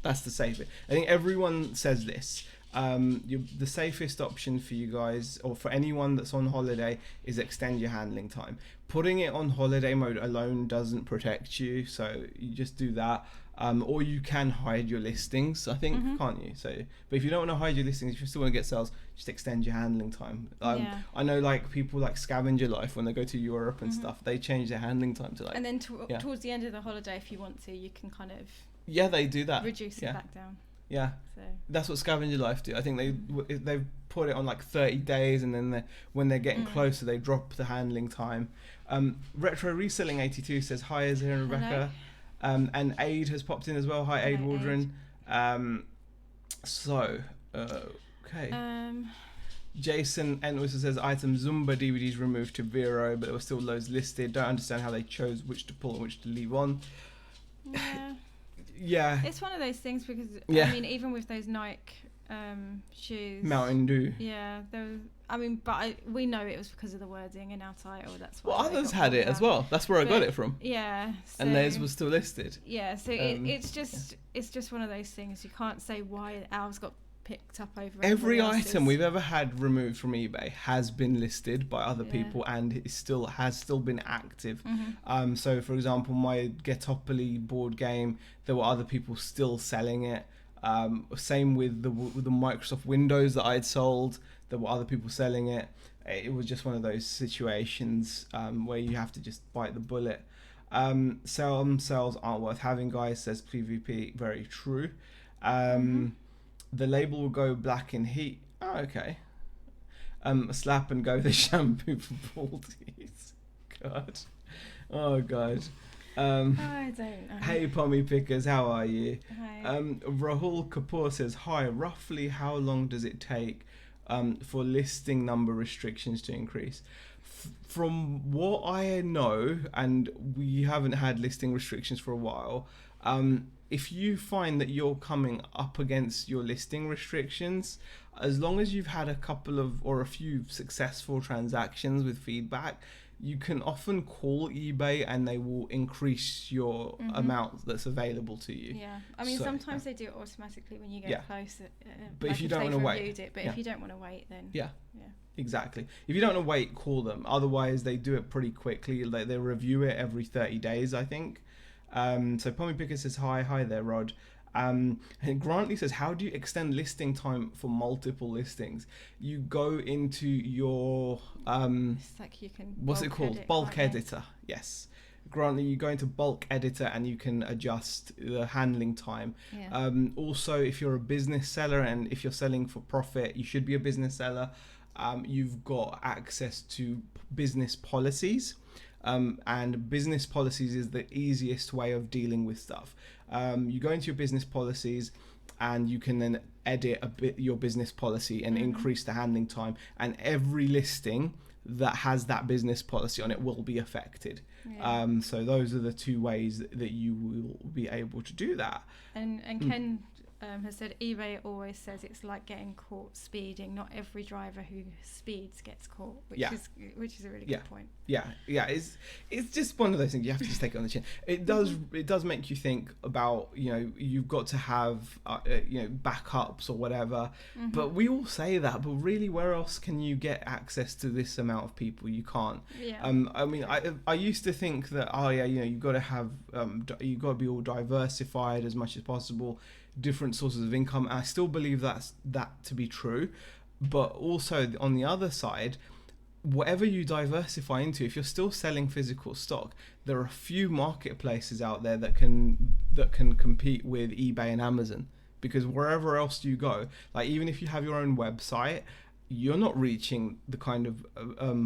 A: That's the safest. I think everyone says this. The safest option for you guys, or for anyone that's on holiday, is extend your handling time. Putting it on holiday mode alone doesn't protect you, so you just do that. Or you can hide your listings, I think, can't you? But if you don't want to hide your listings, if you still want to get sales, just extend your handling time. I know people like Scavenger Life, when they go to Europe and stuff, they change their handling time to
B: and then towards the end of the holiday, if you want to, you can kind of
A: they do that,
B: reduce it back down.
A: Yeah, so that's what Scavenger Life do. I think they've put it on 30 days, and then when they're getting closer, they drop the handling time. Retro Reselling 82 says, hi, Izzy and Rebecca. And Aid has popped in as well. Hi, Aid Waldron. Okay. Jason Entwistle says, item Zumba DVDs removed to Vero, but there were still loads listed. Don't understand how they chose which to pull and which to leave on.
B: Yeah. It's one of those things because I mean, even with those Nike shoes,
A: Mountain Dew.
B: Yeah, we know it was because of the wording in our title. That's why.
A: Well, others had it as well. That's where I got it from.
B: Yeah.
A: And theirs was still listed.
B: Yeah. So it's just one of those things. You can't say why ours got picked up over
A: every item we've ever had removed from eBay has been listed by other people, and it has still been active. So for example, my Getopoly board game, there were other people still selling it. Same with the Microsoft Windows that I'd sold, there were other people selling it. It was just one of those situations where you have to just bite the bullet. Some sales aren't worth having, guys, says PvP. Very true. The label will go black in heat. Oh, okay. Slap and go the shampoo for baldies. God. Oh, God.
B: I don't know.
A: Hey, Pommy Pickers, how are you?
B: Hi.
A: Rahul Kapoor says, hi, roughly how long does it take for listing number restrictions to increase? From what I know, and we haven't had listing restrictions for a while, if you find that you're coming up against your listing restrictions, as long as you've had a couple of or a few successful transactions with feedback, you can often call eBay and they will increase your amount that's available to you.
B: Yeah, I mean,
A: So,
B: sometimes they do it automatically when you get
A: Yeah.
B: close.
A: But if you don't wanna wait,
B: reviewed it, but
A: yeah.
B: if you don't want to wait, then
A: Yeah.
B: yeah.
A: Exactly. If you don't want to wait, call them. Otherwise, they do it pretty quickly. They review it every 30 days, I think. So Pommy Picker says, hi there, Rod. And Grantley says, how do you extend listing time for multiple listings? You go into your
B: It's like you can.
A: what's it called?
B: edit,
A: Bulk
B: can't you?
A: editor. Yes. Grantley, you go into bulk editor and you can adjust the handling time.
B: Yeah.
A: Also, if you're a business seller and if you're selling for profit, you should be a business seller. You've got access to business policies. And business policies is the easiest way of dealing with stuff. You go into your business policies and you can then edit a bit your business policy and increase the handling time, and every listing that has that business policy on it will be affected.
B: Yeah.
A: So those are the two ways that you will be able to do that.
B: And Ken has said eBay always says it's like getting caught speeding. Not every driver who speeds gets caught, which
A: Yeah.
B: is a really
A: Yeah.
B: good point.
A: Yeah, it's just one of those things you have to just take it on the chin. It does make you think about, you've got to have backups or whatever. But we all say that, but really, where else can you get access to this amount of people? You can't.
B: Yeah.
A: I mean, I used to think that you've got to have you've got to be all diversified as much as possible, different sources of income. I still believe that to be true, but also on the other side, whatever you diversify into, if you're still selling physical stock, there are a few marketplaces out there that can compete with eBay and Amazon, because wherever else you go, like even if you have your own website, you're not reaching the kind of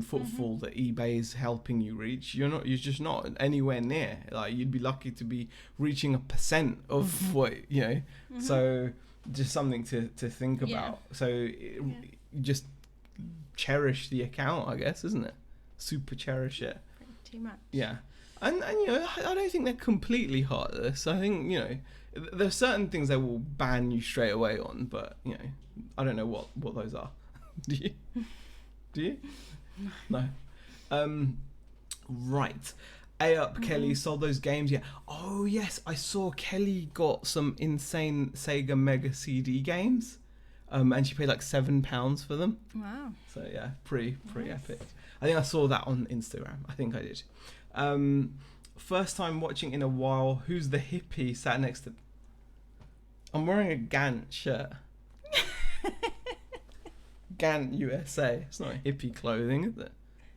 A: footfall that eBay is helping you reach. You're just not anywhere near. Like, you'd be lucky to be reaching 1% of what So just something to think about. So just cherish the account, I guess, isn't it? Super cherish it.
B: Pretty much.
A: Yeah. And I don't think they're completely heartless. I think, there's certain things they will ban you straight away on, but I don't know what those are. Do you? Do you? No. Right. Kelly sold those games. Yeah. Oh yes, I saw Kelly got some insane Sega Mega CD games, and she paid like £7 for them.
B: Wow.
A: So yeah, pretty
B: Nice.
A: epic. I think I saw that on Instagram. I think I did. First time watching in a while. Who's the hippie sat next to? I'm wearing a Gant shirt. Gant USA. It's not hippie clothing, is it?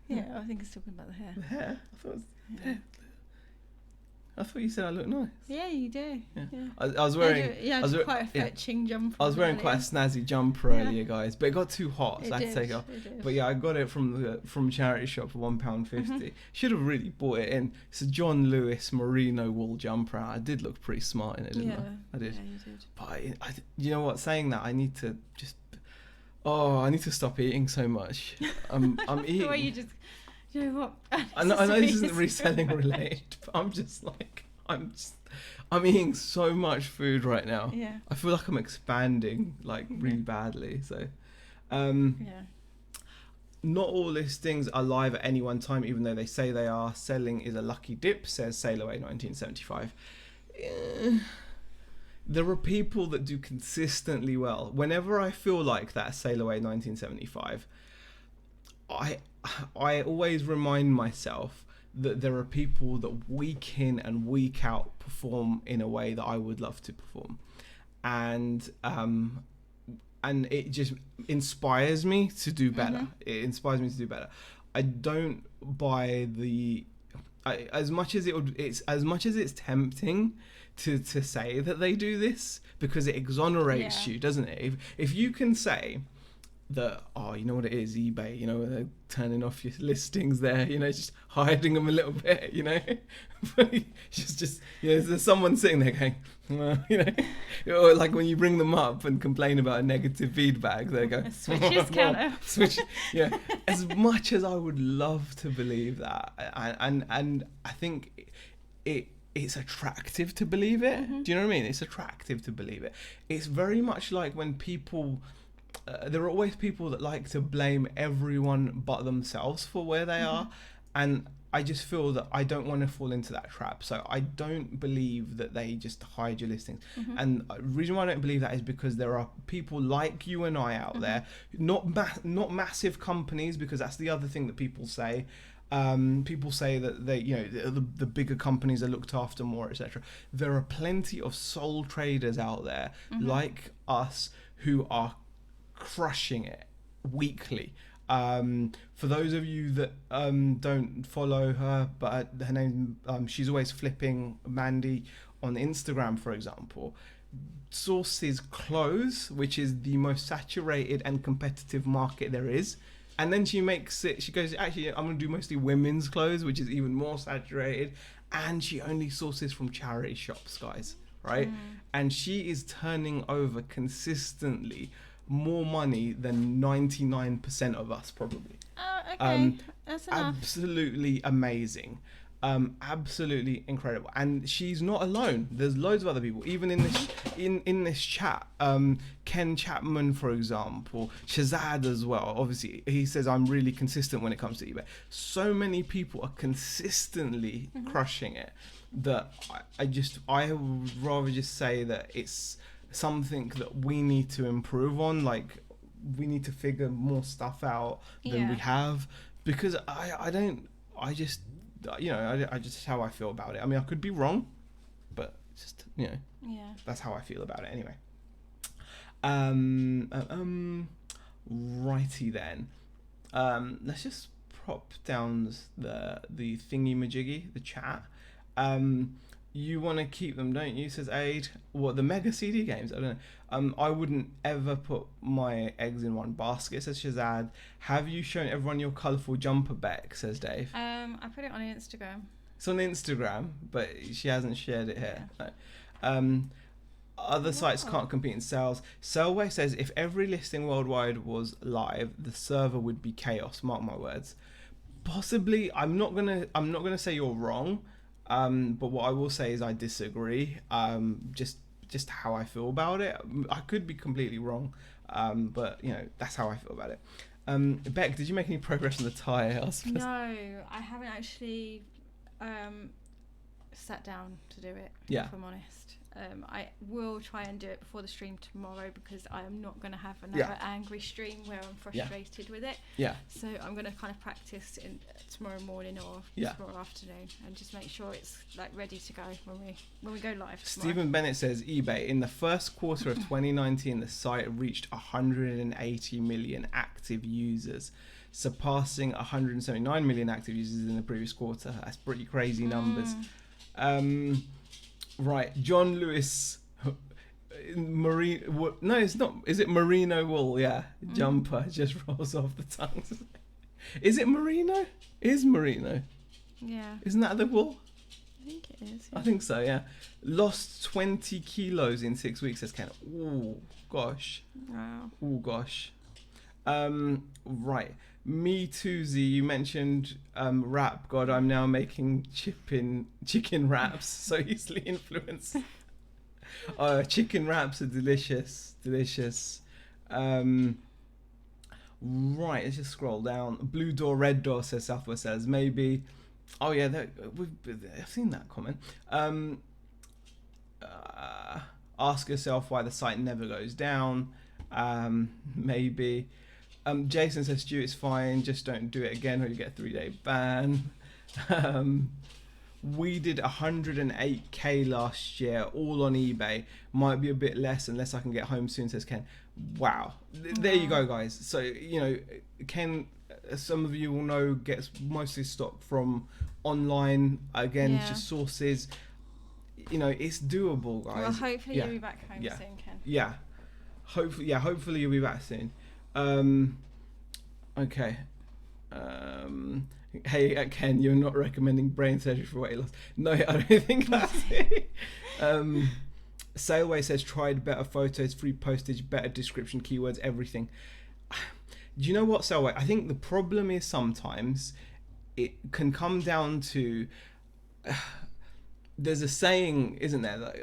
B: Yeah, I think it's talking about the hair.
A: The hair? I thought it was hair. I thought you said I look nice.
B: Yeah, you do.
A: Yeah.
B: Yeah.
A: I was wearing.
B: Yeah,
A: I was
B: quite a fetching jumper.
A: I was wearing quite a snazzy jumper earlier, guys, but it got too hot, so I had to take it off. But yeah, I got it from charity shop for £1.50. Should have really bought it in. It's a John Lewis merino wool jumper. I did look pretty smart in it, didn't I? I did.
B: Yeah, you did.
A: But you know what? Saying that, I need to just. Oh, I need to stop eating so much. I'm eating.
B: The way you just. You know what?
A: I know this isn't reselling related, but I'm just like I'm eating so much food right now.
B: Yeah.
A: I feel like I'm expanding really badly. So,
B: Yeah.
A: not all listings are live at any one time, even though they say they are. Selling is a lucky dip, says Sailaway 1975. There are people that do consistently well. Whenever I feel like that, Sailaway 1975, I always remind myself that there are people that week in and week out perform in a way that I would love to perform, and it just inspires me to do better. It inspires me to do better. I don't buy as much as it's tempting to say that they do this, because it exonerates you, doesn't it? If you can say that, oh, you know what it is, eBay, you know, they're turning off your listings there, you know, just hiding them a little bit, you know. just you know, there's someone sitting there going, you know, or like when you bring them up and complain about a negative feedback, they go,
B: switches counter.
A: Switch, yeah. As much as I would love to believe that, and I think it's attractive to believe it. Do you know what I mean? It's attractive to believe it. It's very much like when people. There are always people that like to blame everyone but themselves for where they are, and I just feel that I don't want to fall into that trap. So I don't believe that they just hide your listings. And the reason why I don't believe that is because there are people like you and I out there, not massive companies, because that's the other thing that people say. People say that they, you know, the bigger companies are looked after more, etc. There are plenty of sole traders out there like us who are crushing it weekly. For those of you that don't follow her, but her name, she's always flipping Mandy on Instagram, for example. Sources clothes, which is the most saturated and competitive market there is, and then she makes it, she goes, actually I'm going to do mostly women's clothes, which is even more saturated, and she only sources from charity shops, guys, right? And she is turning over consistently more money than 99% of us, probably.
B: Oh, okay. That's enough.
A: Absolutely amazing. Absolutely incredible. And she's not alone. There's loads of other people, even in this chat. Ken Chapman, for example, Shazad as well. Obviously, he says I'm really consistent when it comes to eBay. So many people are consistently crushing it that I would rather just say that it's something that we need to improve on. Like, we need to figure more stuff out than we have, because I just how I feel about it. I mean, I could be wrong, but just, you know, that's how I feel about it anyway. Righty then. Let's just prop down the thingy majiggy, the chat. You want to keep them, don't you? Says Aid. What, the Mega CD games? I don't know. I wouldn't ever put my eggs in one basket, says Shazad. Have you shown everyone your colourful jumper, Beck? Says Dave.
B: I put it on Instagram.
A: It's on Instagram, but she hasn't shared it here. No. Other sites can't compete in sales. Selway says if every listing worldwide was live, the server would be chaos. Mark my words. Possibly. I'm not gonna say you're wrong. But what I will say is I disagree. Just how I feel about it. I could be completely wrong, but you know, that's how I feel about it. Beck, did you make any progress on the tie?
B: No, I haven't actually sat down to do it.
A: Yeah.
B: If I'm honest. I will try and do it before the stream tomorrow, because I am not going to have another angry stream where I'm frustrated with it.
A: Yeah.
B: So I'm going to kind of practice in tomorrow morning or tomorrow afternoon, and just make sure it's like ready to go when we go live tomorrow.
A: Stephen Bennett says eBay in the first quarter of 2019, the site reached 180 million active users, surpassing 179 million active users in the previous quarter. That's pretty crazy numbers. Right, John Lewis, no, it's not. Is it merino wool? Yeah, jumper just rolls off the tongue. Is it merino? Is merino?
B: Yeah.
A: Isn't that the wool?
B: I think it is. Yeah.
A: I think so. Yeah. Lost 20 kilos in 6 weeks. Says Ken. Oh gosh.
B: Wow.
A: Oh gosh. Right. Me too, Z. You mentioned wrap. God, I'm now making chicken wraps. So easily influenced. Chicken wraps are delicious. Right, let's just scroll down. Blue door, red door, says Southwest says. Maybe. Oh yeah, I've seen that comment. Ask yourself why the site never goes down. Maybe. Jason says, Stu, it's fine, just don't do it again or you get a 3-day ban. We did 108k last year, all on eBay. Might be a bit less unless I can get home soon, says Ken. Wow. There you go, guys. So, you know, Ken, some of you will know, gets mostly stock from online again,
B: Yeah.
A: just sources. You know, it's doable, guys.
B: Well, hopefully
A: Yeah.
B: you'll be back home
A: Yeah.
B: soon, Ken.
A: Yeah, hopefully you'll be back soon. Okay. Hey, Ken, you're not recommending brain surgery for weight loss. No, I don't think that's it. Sailway says tried better photos, free postage, better description, keywords, everything. Do you know what, Sailway? I think the problem is sometimes it can come down to there's a saying, isn't there,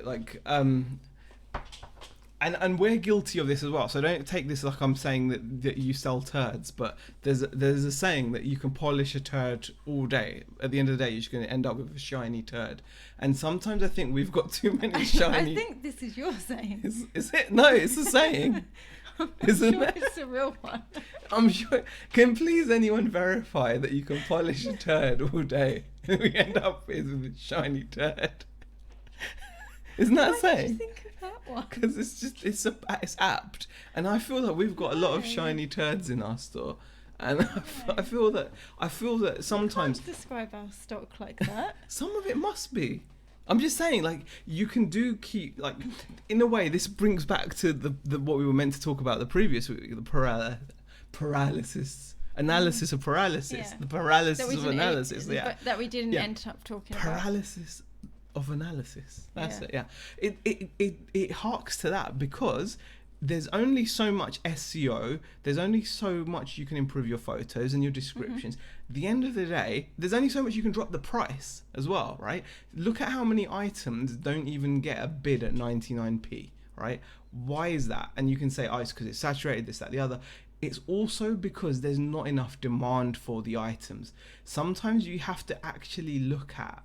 A: and we're guilty of this as well, so don't take this like I'm saying that you sell turds, but there's a saying that you can polish a turd all day. At the end of the day, you're just going to end up with a shiny turd. And sometimes I think we've got too many shiny...
B: I think this is your saying.
A: Is it? No, it's a saying. Isn't
B: sure
A: it?
B: It's a real one.
A: I'm sure. Can please anyone verify that you can polish a turd all day and we end up with a shiny turd? Isn't that a
B: Why
A: saying?
B: did you think of that one?
A: Because it's apt, and I feel that we've got a lot of shiny turds in our store, and I feel that sometimes
B: You can't describe our stock like that.
A: some of it must be. I'm just saying, like, you can keep like, in a way, this brings back to the what we were meant to talk about the previous week, the paralysis. Analysis of paralysis.
B: Yeah.
A: The paralysis of analysis. Yeah.
B: That we didn't
A: Yeah.
B: end up talking about.
A: Paralysis of analysis. That's
B: Yeah.
A: it. Yeah. It harks to that, because there's only so much SEO. There's only so much you can improve your photos and your descriptions. At the end of the day, there's only so much you can drop the price as well, right? Look at how many items don't even get a bid at 99p, right? Why is that? And you can say, oh, it's because it's saturated, this, that, the other. It's also because there's not enough demand for the items. Sometimes you have to actually look at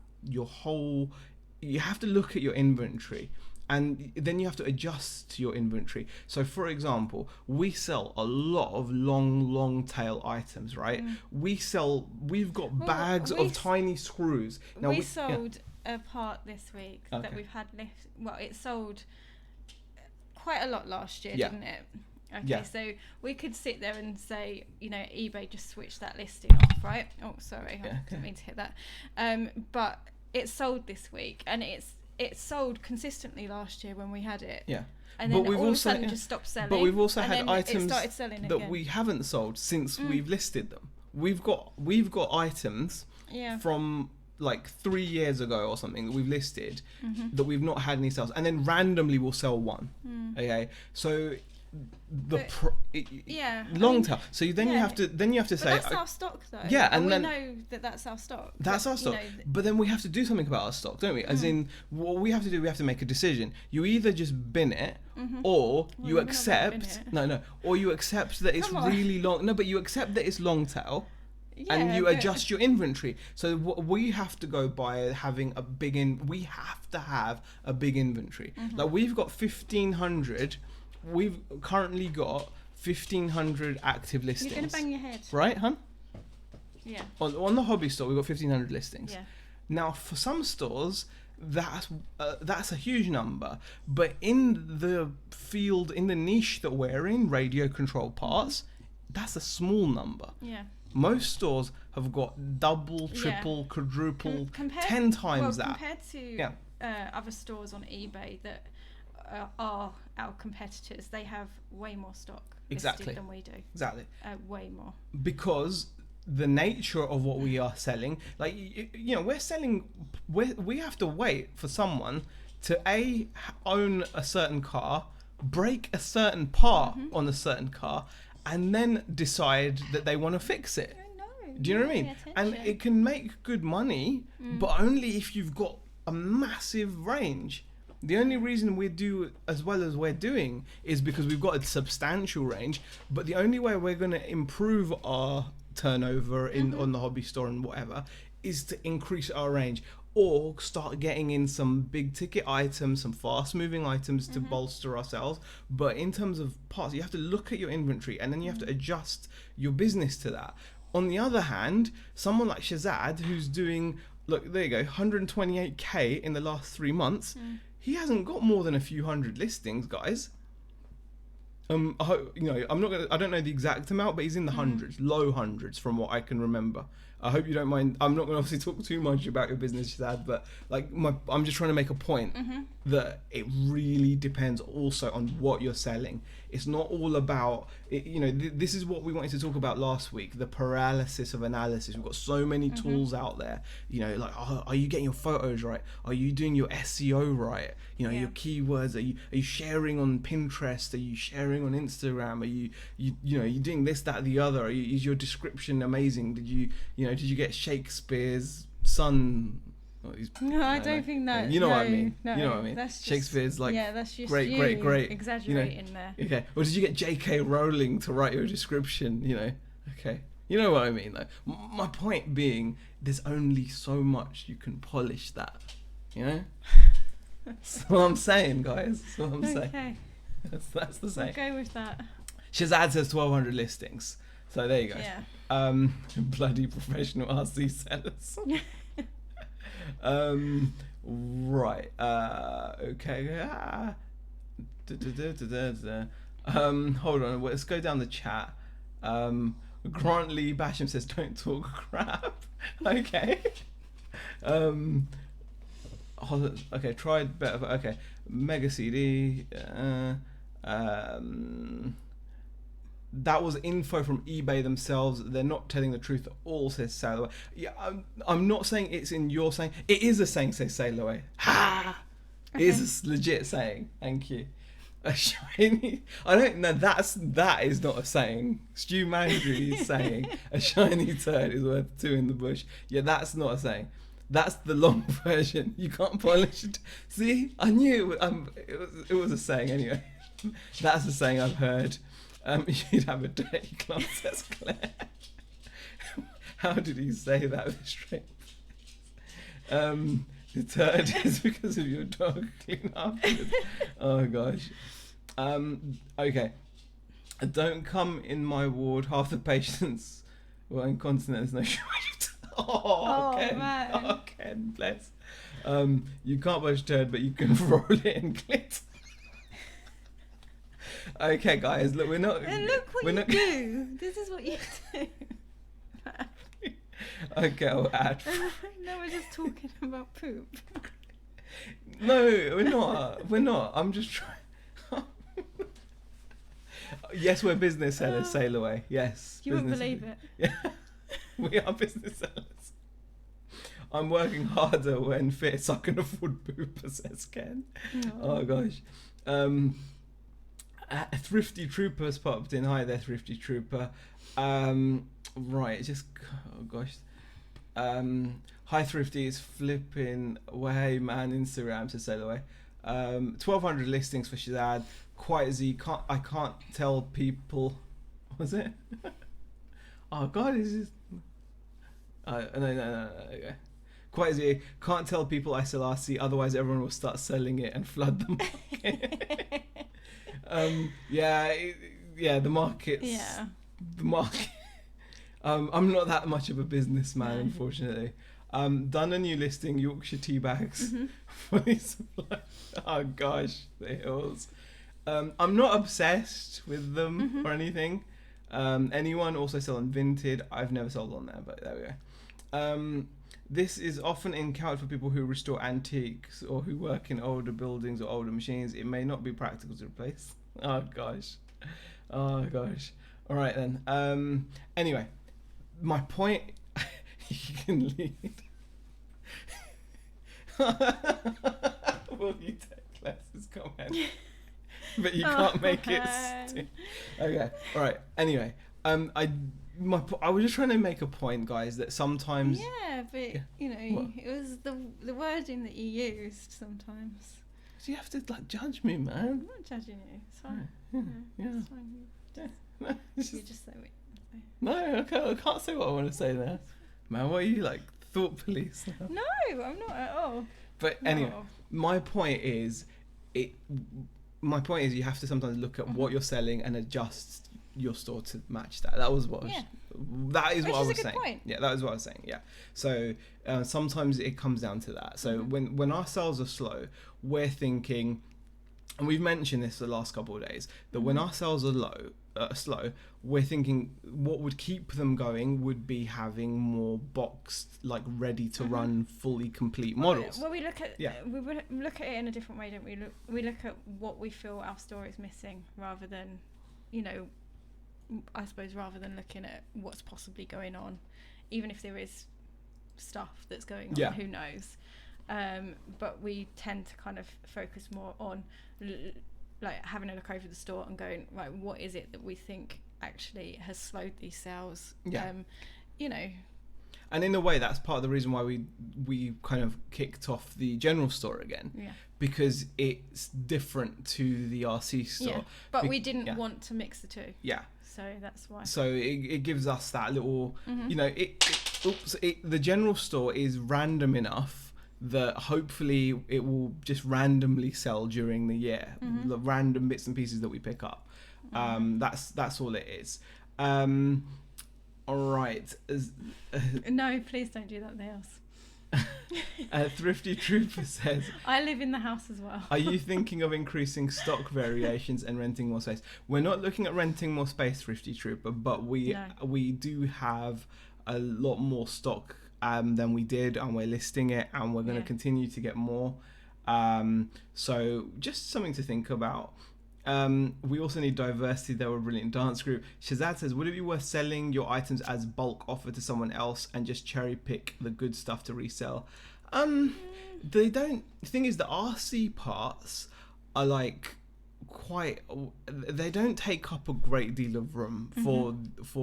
A: you have to look at your inventory, and then you have to adjust to your inventory. So for example, we sell a lot of long tail items, right? We've got bags of tiny screws. Now
B: we sold a part this week that we've had it sold quite a lot last year, didn't it? Okay, so we could sit there and say, you know, eBay just switched that listing off, right? Oh, sorry, I didn't mean to hit that. But it sold this week, and it sold consistently last year when we had it. Yeah. And then all of a sudden just stopped selling.
A: But we've also had items
B: that
A: again. We haven't sold since we've listed them. We've got items from like 3 years ago or something that we've listed that we've not had any sales, and then randomly we'll sell one. Okay, so long tail. So then you have to say
B: that's our stock though.
A: Yeah,
B: and
A: we
B: then know that's our stock.
A: That's our stock. But then we have to do something about our stock, don't we? As in, what we have to do, we have to make a decision. You either just bin it, or you accept or you accept that it's really long. No, but you accept that it's long tail. And you adjust your inventory. So we have to go by having a big we have to have a big inventory. Like we've got 1,500. We've currently got 1,500 active listings.
B: You're gonna bang your head,
A: right, hun?
B: Yeah.
A: On the hobby store, we've got 1,500 listings.
B: Yeah.
A: Now, for some stores, that's a huge number, but in the field, in the niche that we're in, radio control parts, that's a small number.
B: Yeah.
A: Most stores have got double, triple, quadruple, 10 times that.
B: Compared to other stores on eBay that are our competitors, they have way more stock listed than we do. Exactly. Way more.
A: Because the nature of what we are selling, like, you know, we have to wait for someone to own a certain car, break a certain part on a certain car, and then decide that they want to fix it. Do you know what I mean? And it can make good money, but only if you've got a massive range. The only reason we do as well as we're doing is because we've got a substantial range, but the only way we're going to improve our turnover on the hobby store and whatever is to increase our range, or start getting in some big ticket items, some fast moving items to bolster ourselves. But in terms of parts, you have to look at your inventory, and then you have to adjust your business to that. On the other hand, someone like Shazad, who's doing, look, there you go, 128k in the last 3 months, he hasn't got more than a few hundred listings, guys. I don't know the exact amount, but he's in the hundreds, low hundreds from what I can remember. I hope you don't mind. I'm not going to obviously talk too much about your business, Shazad, but like I'm just trying to make a point that it really depends also on what you're selling. It's not all about it, this is what we wanted to talk about last week, the paralysis of analysis. We've got so many tools out there, like, are you getting your photos right? Are you doing your SEO right? Your keywords, are you sharing on Pinterest? Are you sharing on Instagram? Are you doing this, that, the other? Is your description amazing? Did you get Shakespeare's son?
B: No, I don't think that.
A: You know what I mean?
B: No,
A: you know what I mean?
B: That's just,
A: Shakespeare's like,
B: that's just
A: great.
B: Exaggerating there.
A: Okay. Or did you get J.K. Rowling to write your description? Okay. You know what I mean? Like, my point being, there's only so much you can polish that. That's what I'm saying, guys. That's what I'm saying.
B: Okay.
A: That's the same.
B: We'll go with that.
A: Shazad says 1,200 listings. So there you go.
B: Yeah.
A: Bloody professional RC sellers. Right. Okay. Hold on. Let's go down the chat. Grant Lee Basham says, "Don't talk crap." Okay. Okay. Tried better. Okay. Mega CD. That was info from eBay themselves. They're not telling the truth at all, says Sail Away. Yeah, I'm not saying it's in your saying. It is a saying, says Sail Away. Ha! Okay. It is a legit saying. Thank you. A shiny... I don't know, that is not a saying. Stu Mandry is saying a shiny turd is worth two in the bush. Yeah, that's not a saying. That's the long version. You can't polish it. See? I knew it was a saying anyway. That's a saying I've heard. You'd have a dirty cloth, says Claire. How did he say that with a straight face? The turd is because of your dog. Clean afterwards. Oh gosh. Okay. Don't come in my ward. Half the patients were incontinent. There's no shortage. Ken.
B: Man.
A: Oh, Ken, bless. You can't wash turd, but you can roll it in glitter. Okay, guys, look, we're not.
B: And look what you do. This is what you do.
A: Okay, I'll add.
B: No, we're just talking about poop.
A: No, we're not. We're not. I'm just trying. Yes, we're business sellers. Sail Away. Yes.
B: You wouldn't believe it.
A: Yeah, we are business sellers. I'm working harder when fit, so I can afford pooper, says Ken. No. Oh gosh. A Thrifty Trooper's popped in. Hi there, Thrifty Trooper. Right, just... Oh, gosh. Hi, Thrifty. It's flipping way, man. Instagram, to Sail Away. 1,200 listings for Shazad. Quite easy. I can't tell people... Was it? Oh, God. Is this... No. Okay. Quite easy. Can't tell people I sell RC. Otherwise, everyone will start selling it and flood the market. The markets. Yeah. The market. I'm not that much of a businessman, unfortunately. Done a new listing, Yorkshire tea bags. Fully supplied. Oh gosh, the hills. I'm not obsessed with them or anything. Anyone also selling Vinted? I've never sold on there, but there we go. This is often encountered for people who restore antiques or who work in older buildings or older machines. It may not be practical to replace. Oh gosh. All right then. Anyway, my point. You can lead. Will you take classes? Comment. But you can't make it stick. Okay. All right. Anyway, I was just trying to make a point, guys, that sometimes...
B: Yeah, but, it was the wording that you used sometimes.
A: So you have to, judge me, man.
B: I'm not judging you. It's fine.
A: Yeah.
B: It's fine. You just say what you say.
A: No, okay, I can't say what I want to say there. Man, what are you, thought police?
B: No, I'm not at all.
A: But anyway, my point is you have to sometimes look at what you're selling and adjust your store to match that. That was what that is what I was saying. Point. Yeah, that is what I was saying. Yeah. So sometimes it comes down to that. So when our sales are slow, we're thinking, and we've mentioned this the last couple of days, that when our sales are slow, we're thinking what would keep them going would be having more boxed, like ready to run, fully complete models.
B: Well, we look at look at it in a different way, don't we? We look at what we feel our store is missing, rather than, I suppose, rather than looking at what's possibly going on, even if there is stuff that's going on, who knows. But we tend to kind of focus more on like having a look over the store and going, right, what is it that we think actually has slowed these sales?
A: And in a way, that's part of the reason why we kind of kicked off the general store again, because it's different to the RC store.
B: But we didn't want to mix the two. So that's why.
A: So it gives us that little, the general store is random enough that hopefully it will just randomly sell during the year, the random bits and pieces that we pick up. That's all it is. All right.
B: No, please don't do that, Niels.
A: Thrifty Trooper says,
B: I live in the house as well.
A: Are you thinking of increasing stock variations and renting more space? We're not looking at renting more space, Thrifty Trooper, but we do have a lot more stock than we did, and we're listing it, and we're going to continue to get more. So just something to think about. We also need diversity. They're a brilliant dance group. Shazad says, would it be worth selling your items as bulk offer to someone else and just cherry pick the good stuff to resell? They don't. The thing is, the RC parts are like they don't take up a great deal of room for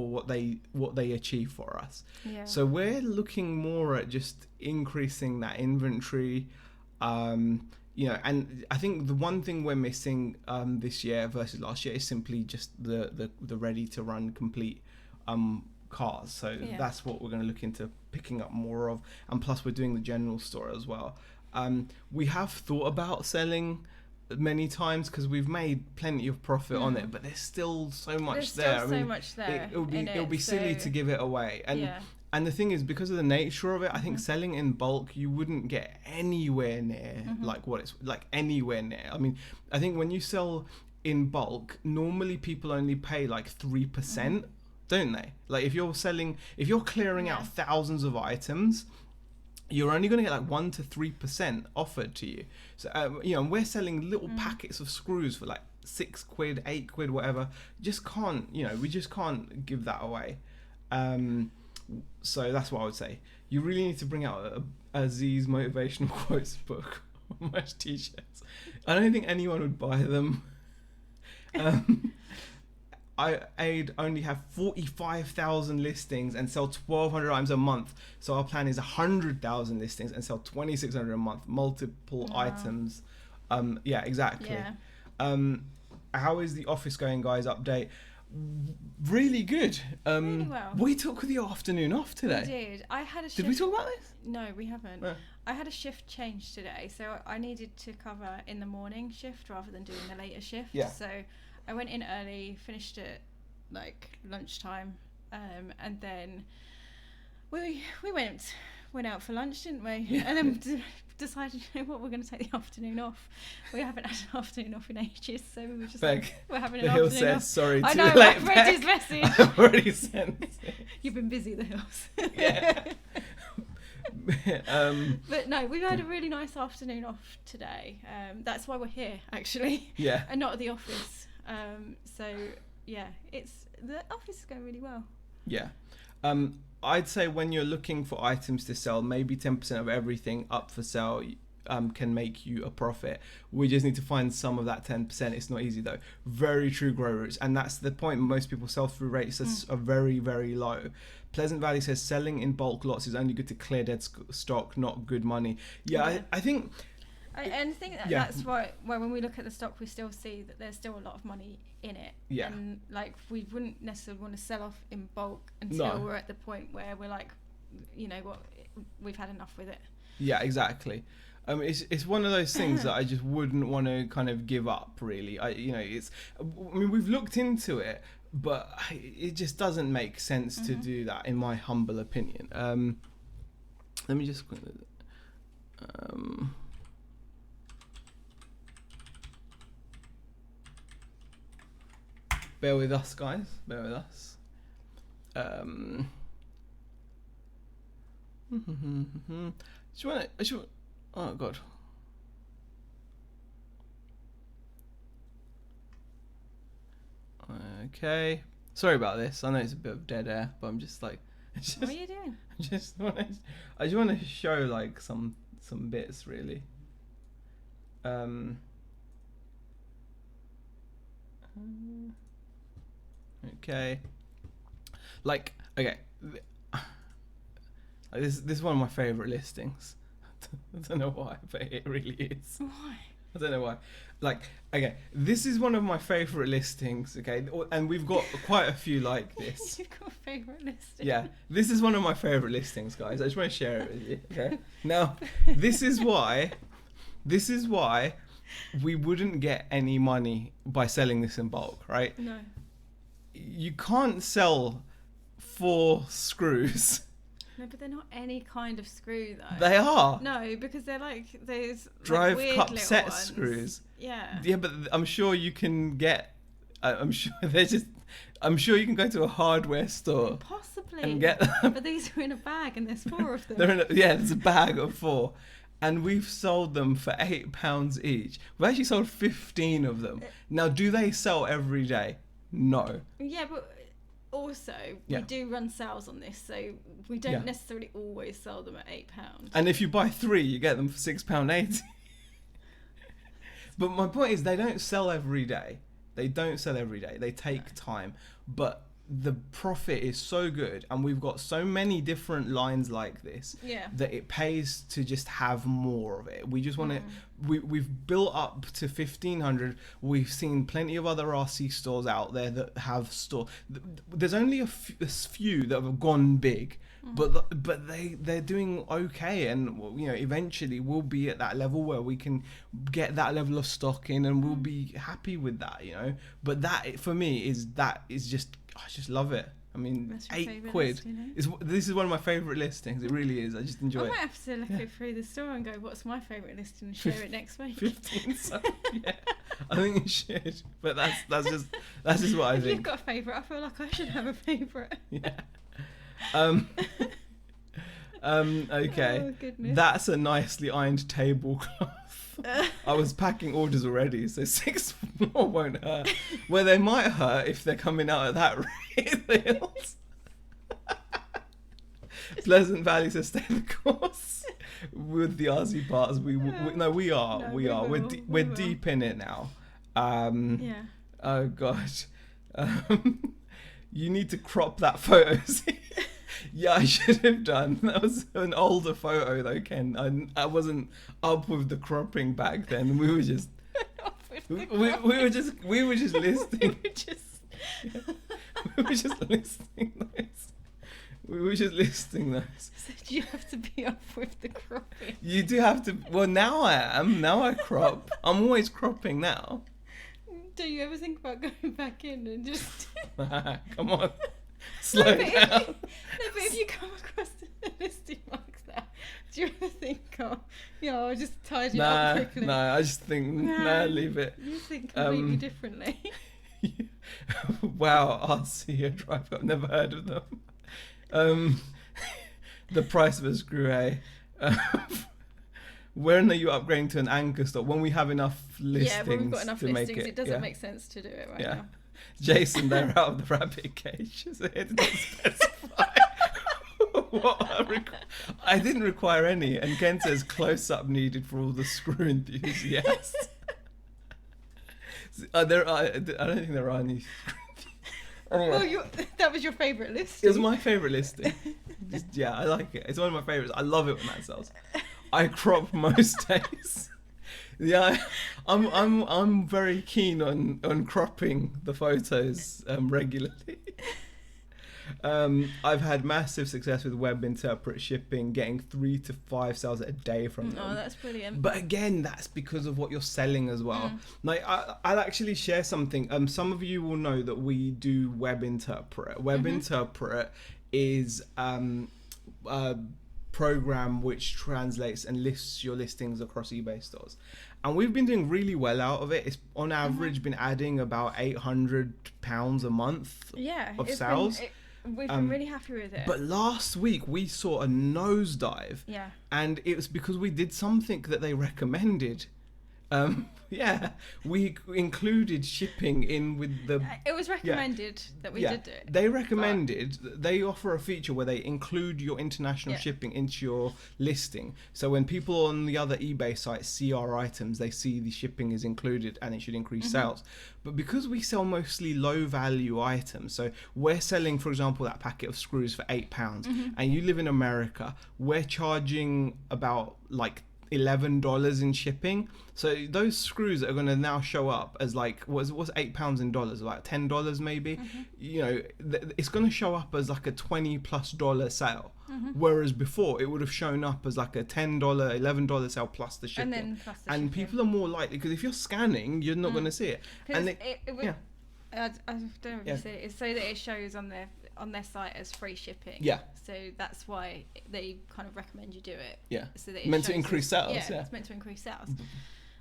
A: what they achieve for us. So we're looking more at just increasing that inventory. And I think the one thing we're missing this year versus last year is simply just the ready to run complete cars. So that's what we're going to look into picking up more of. And plus we're doing the general store as well. We have thought about selling many times because we've made plenty of profit on it, but there's still so much there. It'll be silly to give it away. And the thing is, because of the nature of it, I think selling in bulk, you wouldn't get anywhere near like what it's like, anywhere near. I mean, I think when you sell in bulk, normally people only pay like 3%, don't they? Like if you're clearing out thousands of items, you're only going to get like 1 to 3% offered to you. So, and we're selling little packets of screws for like £6, £8, whatever. Just can't, we just can't give that away. So that's what I would say. You really need to bring out a Z's motivational quotes book or merch t-shirts. I don't think anyone would buy them. I'd only have 45,000 listings and sell 1,200 items a month. So our plan is 100,000 listings and sell 2,600 a month, multiple items. Exactly.
B: Yeah.
A: How is the office going, guys? Update. Really good.
B: Really well.
A: We took the afternoon off today.
B: We did. I had a shift.
A: Did we talk about this?
B: No, we haven't.
A: No.
B: I had a shift change today, so I needed to cover in the morning shift rather than doing the later shift.
A: Yeah.
B: So I went in early, finished at like lunchtime, and then we went out for lunch, didn't we?
A: Yeah.
B: And then decided, we're going to take the afternoon off. We haven't had an afternoon off in ages, so we were just
A: Beck,
B: we're having
A: the
B: an
A: Hill
B: afternoon
A: says,
B: off.
A: sorry,
B: I
A: too
B: know,
A: late,
B: I've read his message.
A: I've already sent it.
B: You've been busy, the Hills.
A: Yeah.
B: But no, we've had a really nice afternoon off today. That's why we're here, actually.
A: Yeah.
B: And not at the office. So yeah, the office is going really well.
A: Yeah. I'd say when you're looking for items to sell, maybe 10% of everything up for sale can make you a profit. We just need to find some of that 10%. It's not easy though. Very true, grow roots. And that's the point. Most people sell-through rates are very, very low. Pleasant Valley says selling in bulk lots is only good to clear dead stock, not good money. I think...
B: And I think that's why when we look at the stock, we still see that there's still a lot of money in it. Yeah. And like we wouldn't necessarily want to sell off in bulk until we're at the point where we're like, we've had enough with it. Yeah,
A: exactly. It's one of those things that I just wouldn't want to kind of give up. Really, we've looked into it, but it just doesn't make sense to do that, in my humble opinion. Let me just. Bear with us, guys. Bear with us. Oh god. Okay. Sorry about this. I know it's a bit of dead air, but I'm just like.
B: What are you doing?
A: I just want to show like some bits really. Okay. Like okay. This is one of my favorite listings. I don't know why, but it really is.
B: Why?
A: I don't know why. Like, okay, this is one of my favourite listings, okay? And we've got quite a few like this.
B: You've got a favourite listing.
A: Yeah, this is one of my favourite listings, guys. I just want to share it with you, okay? Now, this is why we wouldn't get any money by selling this in bulk, right?
B: No.
A: You can't sell 4 screws.
B: No, but they're not any kind of screw though.
A: They are.
B: No, because they're like those
A: Drive
B: like, weird
A: cup
B: little
A: set
B: ones.
A: screws.
B: Yeah.
A: Yeah, but I'm sure you can get. I'm sure you can go to a hardware store
B: Possibly.
A: and get them.
B: But these are in a bag, and there's 4 of them.
A: There's a bag of 4, and we've sold them for £8 each. We've actually sold 15 of them. Now, do they sell every day? No.
B: Yeah, but also we do run sales on this, so we don't necessarily always sell them at £8.
A: And if you buy 3, you get them for £6.80. But my point is, they don't sell every day. They take time, but the profit is so good, and we've got so many different lines like this that it pays to just have more of it. We just want to. We've built up to 1,500. We've seen plenty of other RC stores out there that have store. There's only a few that have gone big, but they're doing okay, and eventually we'll be at that level where we can get that level of stock in, and we'll be happy with that, But that for me is just. I just love it. I mean, £8. This is one of my favourite listings. It really is. I just enjoy it.
B: I might have to look through the store and go, what's my favourite listing, and share it next week.
A: 15. Yeah, I think you should. But that's just what I
B: if
A: think.
B: You've got a favourite. I feel like I should have a favourite.
A: Yeah. Okay.
B: Oh, goodness.
A: That's a nicely ironed tablecloth. I was packing orders already, so 6 more won't hurt. Well, they might hurt if they're coming out at that rate. Pleasant Valley says stay the course with the RC parts. We are. We're deep in it now.
B: Yeah.
A: Oh gosh. You need to crop that photo. Yeah, I should have done. That was an older photo though, Ken. I wasn't up with the cropping back then. We were just we were just listing. We were just listing those. We were just listing those.
B: So do you have to be up with the cropping?
A: You do have to. Well, now I am. Now I crop. I'm always cropping now.
B: Do you ever think about going back in and just?
A: Come on. Slow down.
B: But if you come across the listing marks now, do you ever think, I'll just tidy it up quickly?
A: No, I just think, leave it.
B: You think completely differently.
A: Wow, RC Drive, I've never heard of them. The price of a screw, hey. When are you upgrading to an anchor stock? When we have enough listings.
B: Yeah, when we've got enough listings, it doesn't
A: yeah.
B: make sense to do it right now.
A: Jason, they're out of the rabbit cage. So it didn't specify I didn't require any. And Ken says close-up needed for all the screw enthusiasts. I don't think there are any.
B: Anyway. Well, that was your favourite listing.
A: It was my favourite listing. I like it. It's one of my favourites. I love it when that sells. I crop most days. Yeah, I'm very keen on cropping the photos regularly. I've had massive success with web interpret shipping, getting 3 to 5 sales a day from them.
B: Oh, that's brilliant.
A: But again, that's because of what you're selling as well. Like I'll actually share something. Some of you will know that we do web interpret. Web interpret is program which translates and lists your listings across eBay stores. And we've been doing really well out of it. It's on average been adding about £800 a month of sales.
B: We've been really happy with it.
A: But last week we saw a nosedive.
B: Yeah.
A: And it was because we did something that they recommended. We included shipping in with the...
B: It was recommended that we did it.
A: They recommended, they offer a feature where they include your international shipping into your listing. So when people on the other eBay sites see our items, they see the shipping is included and it should increase sales. But because we sell mostly low value items, so we're selling, for example, that packet of screws for £8 and you live in America, we're charging about like $11 in shipping. So those screws that are going to now show up as like what's £8 in dollars, like $10 maybe, you know, it's going to show up as like a $20+ sale, whereas before it would have shown up as like a $10 $11 sale plus the shipping.
B: And then plus the
A: and
B: shipping.
A: people are more likely, because if you're scanning you're not going to see it. And
B: I don't know if you said it. It's so that it shows on their site as free shipping.
A: Yeah.
B: So that's why they kind of recommend you do it.
A: Yeah.
B: So that it
A: meant to
B: shows
A: increase sales.
B: Yeah, it's meant to increase sales.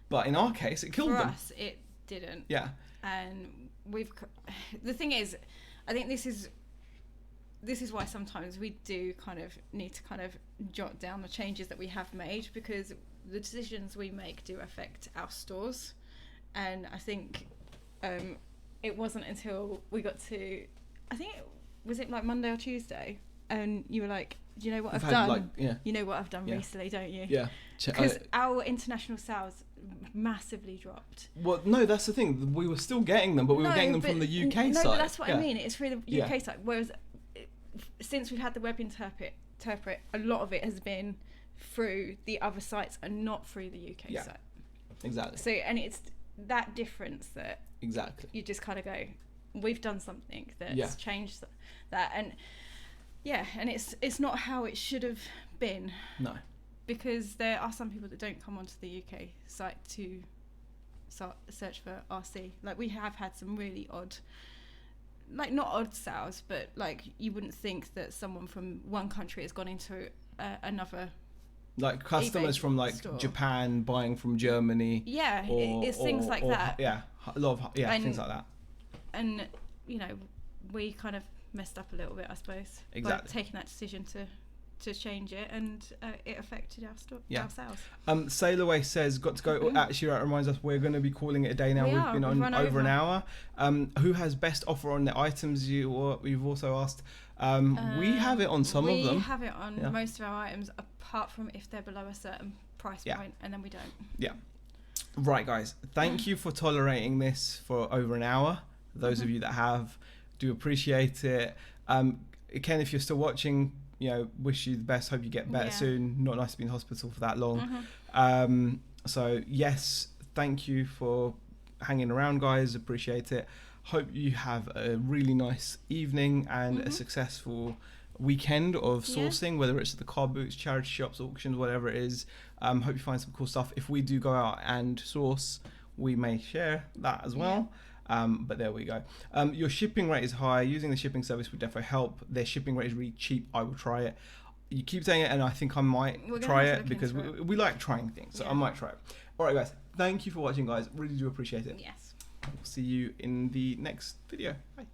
A: But in our case, it killed them.
B: For us, it didn't.
A: Yeah.
B: And the thing is, I think this is why sometimes we do kind of need to kind of jot down the changes that we have made, because the decisions we make do affect our stores. And I think it wasn't until we got to, I think, was it like Monday or Tuesday? And you were like, do you know what I've done? You know what I've done recently, don't you?
A: Yeah.
B: Because our international sales massively dropped.
A: Well, no, that's the thing. We were still getting them, but we were getting them from the UK site.
B: No, but that's what I mean. It's through the UK site. Whereas since we've had the web interpret, a lot of it has been through the other sites and not through the UK site. Exactly. So, and it's that difference that you just kind of go, we've done something that's changed that. And and it's not how it should have been. No. Because there are some people that don't come onto the UK site to search for RC. Like, we have had some really odd, like, not odd sales, but like you wouldn't think that someone from one country has gone into another.
A: Like customers from like store. Japan buying from Germany.
B: Yeah, it's things like that.
A: Yeah, a lot of things like that.
B: And you know, we kind of messed up a little bit, I suppose, by taking that decision to change it, and it affected our sales.
A: Sail Away says, got to go. Actually, that reminds us, we're going to be calling it a day now. We've been on over an hour. Who has best offer on the items you've also asked? We have it on some of them.
B: We have it on most of our items, apart from if they're below a certain price point, and then we don't. Yeah.
A: Right, guys. Thank you for tolerating this for over an hour. Those of you that have, do appreciate it. Ken, if you're still watching, you know, wish you the best. Hope you get better soon. Not nice to be in hospital for that long. So yes, thank you for hanging around, guys. Appreciate it. Hope you have a really nice evening and a successful weekend of sourcing, whether it's at the car boots, charity shops, auctions, whatever it is. Hope you find some cool stuff. If we do go out and source, we may share that as well. But there we go. Your shipping rate is high. Using the shipping service would definitely help. Their shipping rate is really cheap. I will try it. You keep saying it, and I think I might try it because we like trying things. So I might try it. All right, guys. Thank you for watching, guys. Really do appreciate it.
B: Yes.
A: We'll see you in the next video. Bye.